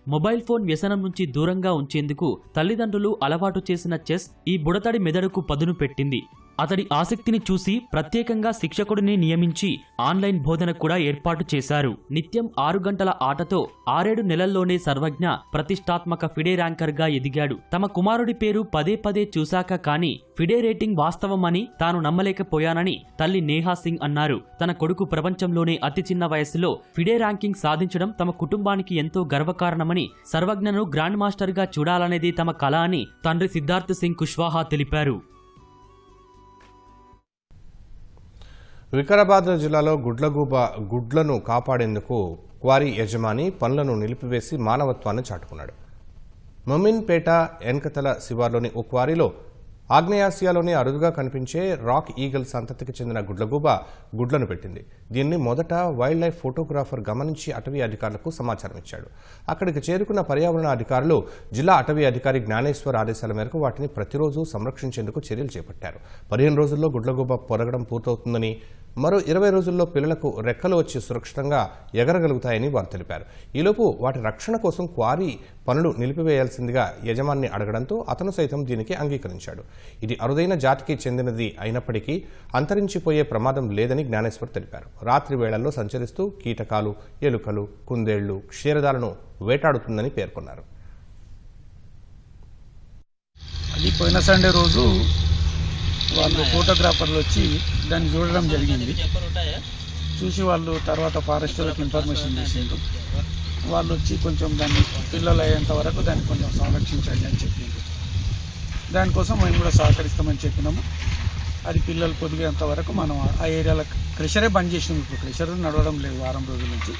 మొబైల్ ఫోన్ వ్యసనం నుంచి దూరంగా ఉంచేందుకు తల్లిదండ్రులు అలవాటు చేసిన చెస్ ఈ బుడతడి మెదడుకు పదును పెట్టింది. అతడి ఆసక్తిని చూసి ప్రత్యేకంగా శిక్షకుడిని నియమించి ఆన్లైన్ బోధన కూడా ఏర్పాటు చేశారు. నిత్యం 6 గంటల ఆటతో 6-7 నెలల్లోనే సర్వజ్ఞ ప్రతిష్టాత్మక ఫిడే ర్యాంకర్గా ఎదిగాడు. తమ కుమారుడి పేరు పదే పదే చూశాక కానీ ఫిడే రేటింగ్ వాస్తవమని తాను నమ్మలేకపోయానని తల్లి నేహా సింగ్ అన్నారు. తన కొడుకు ప్రపంచంలోనే అతి చిన్న వయసులో ఫిడే ర్యాంకింగ్ సాధించడం తమ కుటుంబానికి ఎంతో గర్వకారణమని, సర్వజ్ఞను గ్రాండ్ మాస్టర్గా చూడాలనేది తమ కల అని తండ్రి సిద్ధార్థ్ సింగ్ కుష్వాహా తెలిపారు. వికారాబాద్ జిల్లాలో గుడ్లను కాపాడేందుకు క్వారీ యజమాని పనులను నిలిపివేసి మానవత్వాన్ని చాటుకున్నాడు. మొమిన్పేట ఎన్కతల శివార్లోని ఓ క్వారీలో ఆగ్నేయాసియాలోని అరుదుగా కనిపించే రాక్ ఈగల్ సంతతికి చెందిన గుడ్లగూబ గుడ్లను పెట్టింది. దీన్ని మొదట వైల్డ్ లైఫ్ ఫోటోగ్రాఫర్ గమనించి అటవీ అధికారులకు సమాచారం ఇచ్చాడు. అక్కడికి చేరుకున్న పర్యావరణ అధికారులు జిల్లా అటవీ అధికారి జ్ఞానేశ్వర్ ఆదేశాల మేరకు వాటిని ప్రతిరోజు సంరక్షించేందుకు చర్యలు చేపట్టారు. 15 రోజుల్లో గుడ్లగూబ పొరగడం పూర్తవుతుందని, మరో 20 రోజుల్లో పిల్లలకు రెక్కలు వచ్చి సురక్షితంగా ఎగరగలుగుతాయని వారు తెలిపారు. ఈలోపు వాటి రక్షణ కోసం క్వారీ పనులు నిలిపివేయాల్సిందిగా యజమాని అడగడంతో అతను సైతం దీనికి అంగీకరించాడు. ఇది అరుదైన జాతికి చెందినది అయినప్పటికీ అంతరించిపోయే ప్రమాదం లేదని జ్ఞానేశ్వర్ తెలిపారు. రాత్రి వేళల్లో సంచరిస్తూ కీటకాలు, ఎలుకలు, కుందేళ్లు, క్షీరదాలను వేటాడుతుందని పేర్కొన్నారు. అది పోయిన సండే రోజు వాళ్ళు ఫోటోగ్రాఫర్లు వచ్చి దాన్ని చూడడం జరిగింది. చూసి వాళ్ళు తర్వాత ఫారెస్ట్ వాళ్ళకి ఇన్ఫర్మేషన్ చేసిండ్రు. వాళ్ళు వచ్చి కొంచెం దాన్ని పిల్లలు అయ్యేంత వరకు దాన్ని కొంచెం సంరక్షించండి అని చెప్పిండ్రు. దానికోసం మేము కూడా సహకరిస్తామని చెప్పినాము. అది పిల్లలు పొదిగేంత వరకు మనం ఆ ఏరియాలో క్రెషరే బంద్ చేసినాము. ఇప్పుడు క్రెషర్ నడవడం లేదు వారం రోజుల నుంచి.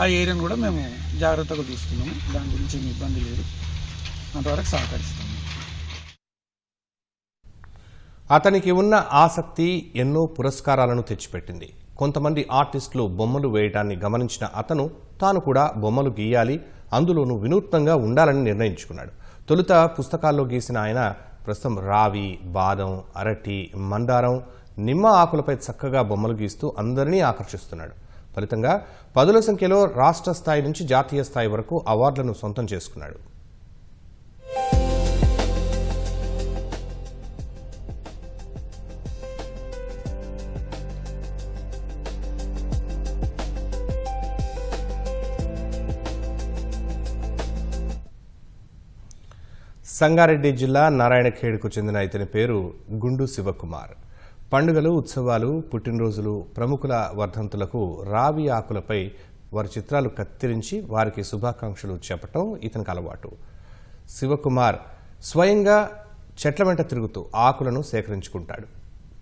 ఆ ఏరియాను కూడా మేము జాగ్రత్తగా చూస్తున్నాము. దాని గురించి ఏమి ఇబ్బంది లేదు. అంతవరకు సహకరిస్తాము. అతనికి ఉన్న ఆసక్తి ఎన్నో పురస్కారాలను తెచ్చిపెట్టింది. కొంతమంది ఆర్టిస్టులు బొమ్మలు వేయడాన్ని గమనించిన అతను తాను కూడా బొమ్మలు గీయాలి, అందులోనూ వినూత్నంగా ఉండాలని నిర్ణయించుకున్నాడు. తొలుత పుస్తకాల్లో గీసిన ఆయన ప్రస్తుతం రావి, బాదం, అరటి, మందారం, నిమ్మ ఆకులపై చక్కగా బొమ్మలు గీస్తూ అందరినీ ఆకర్షిస్తున్నాడు. ఫలితంగా 10ల సంఖ్యలో రాష్ట్ర స్థాయి నుంచి జాతీయ స్థాయి వరకు అవార్డులను సొంతం చేసుకున్నాడు. సంగారెడ్డి జిల్లా నారాయణఖేడ్కు చెందిన ఇతని పేరు గుండు శివకుమార్. పండుగలు, ఉత్సవాలు, పుట్టినరోజులు, ప్రముఖుల వర్ధంతులకు రావి ఆకులపై వారి చిత్రాలు కత్తిరించి వారికి శుభాకాంక్షలు చెప్పటం ఇతనికి అలవాటు. శివకుమార్ స్వయంగా చెట్ల వెంట తిరుగుతూ ఆకులను సేకరించుకుంటాడు.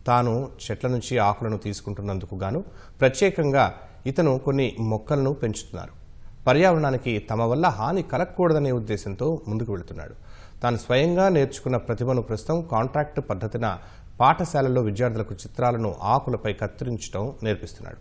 తాను చెట్ల నుంచి ఆకులను తీసుకుంటున్నందుకు గాను ప్రత్యేకంగా ఇతను కొన్ని మొక్కలను పెంచుతున్నారు. పర్యావరణానికి తమ వల్ల హాని కలగకూడదనే ఉద్దేశంతో ముందుకు వెళుతున్నాడు. తాను స్వయంగా నేర్చుకున్న ప్రతిభను ప్రస్తుతం కాంట్రాక్ట్ పద్ధతిన పాఠశాలల్లో విద్యార్థులకు చిత్రాలను ఆకులపై కత్తిరించడం నేర్పిస్తున్నాడు.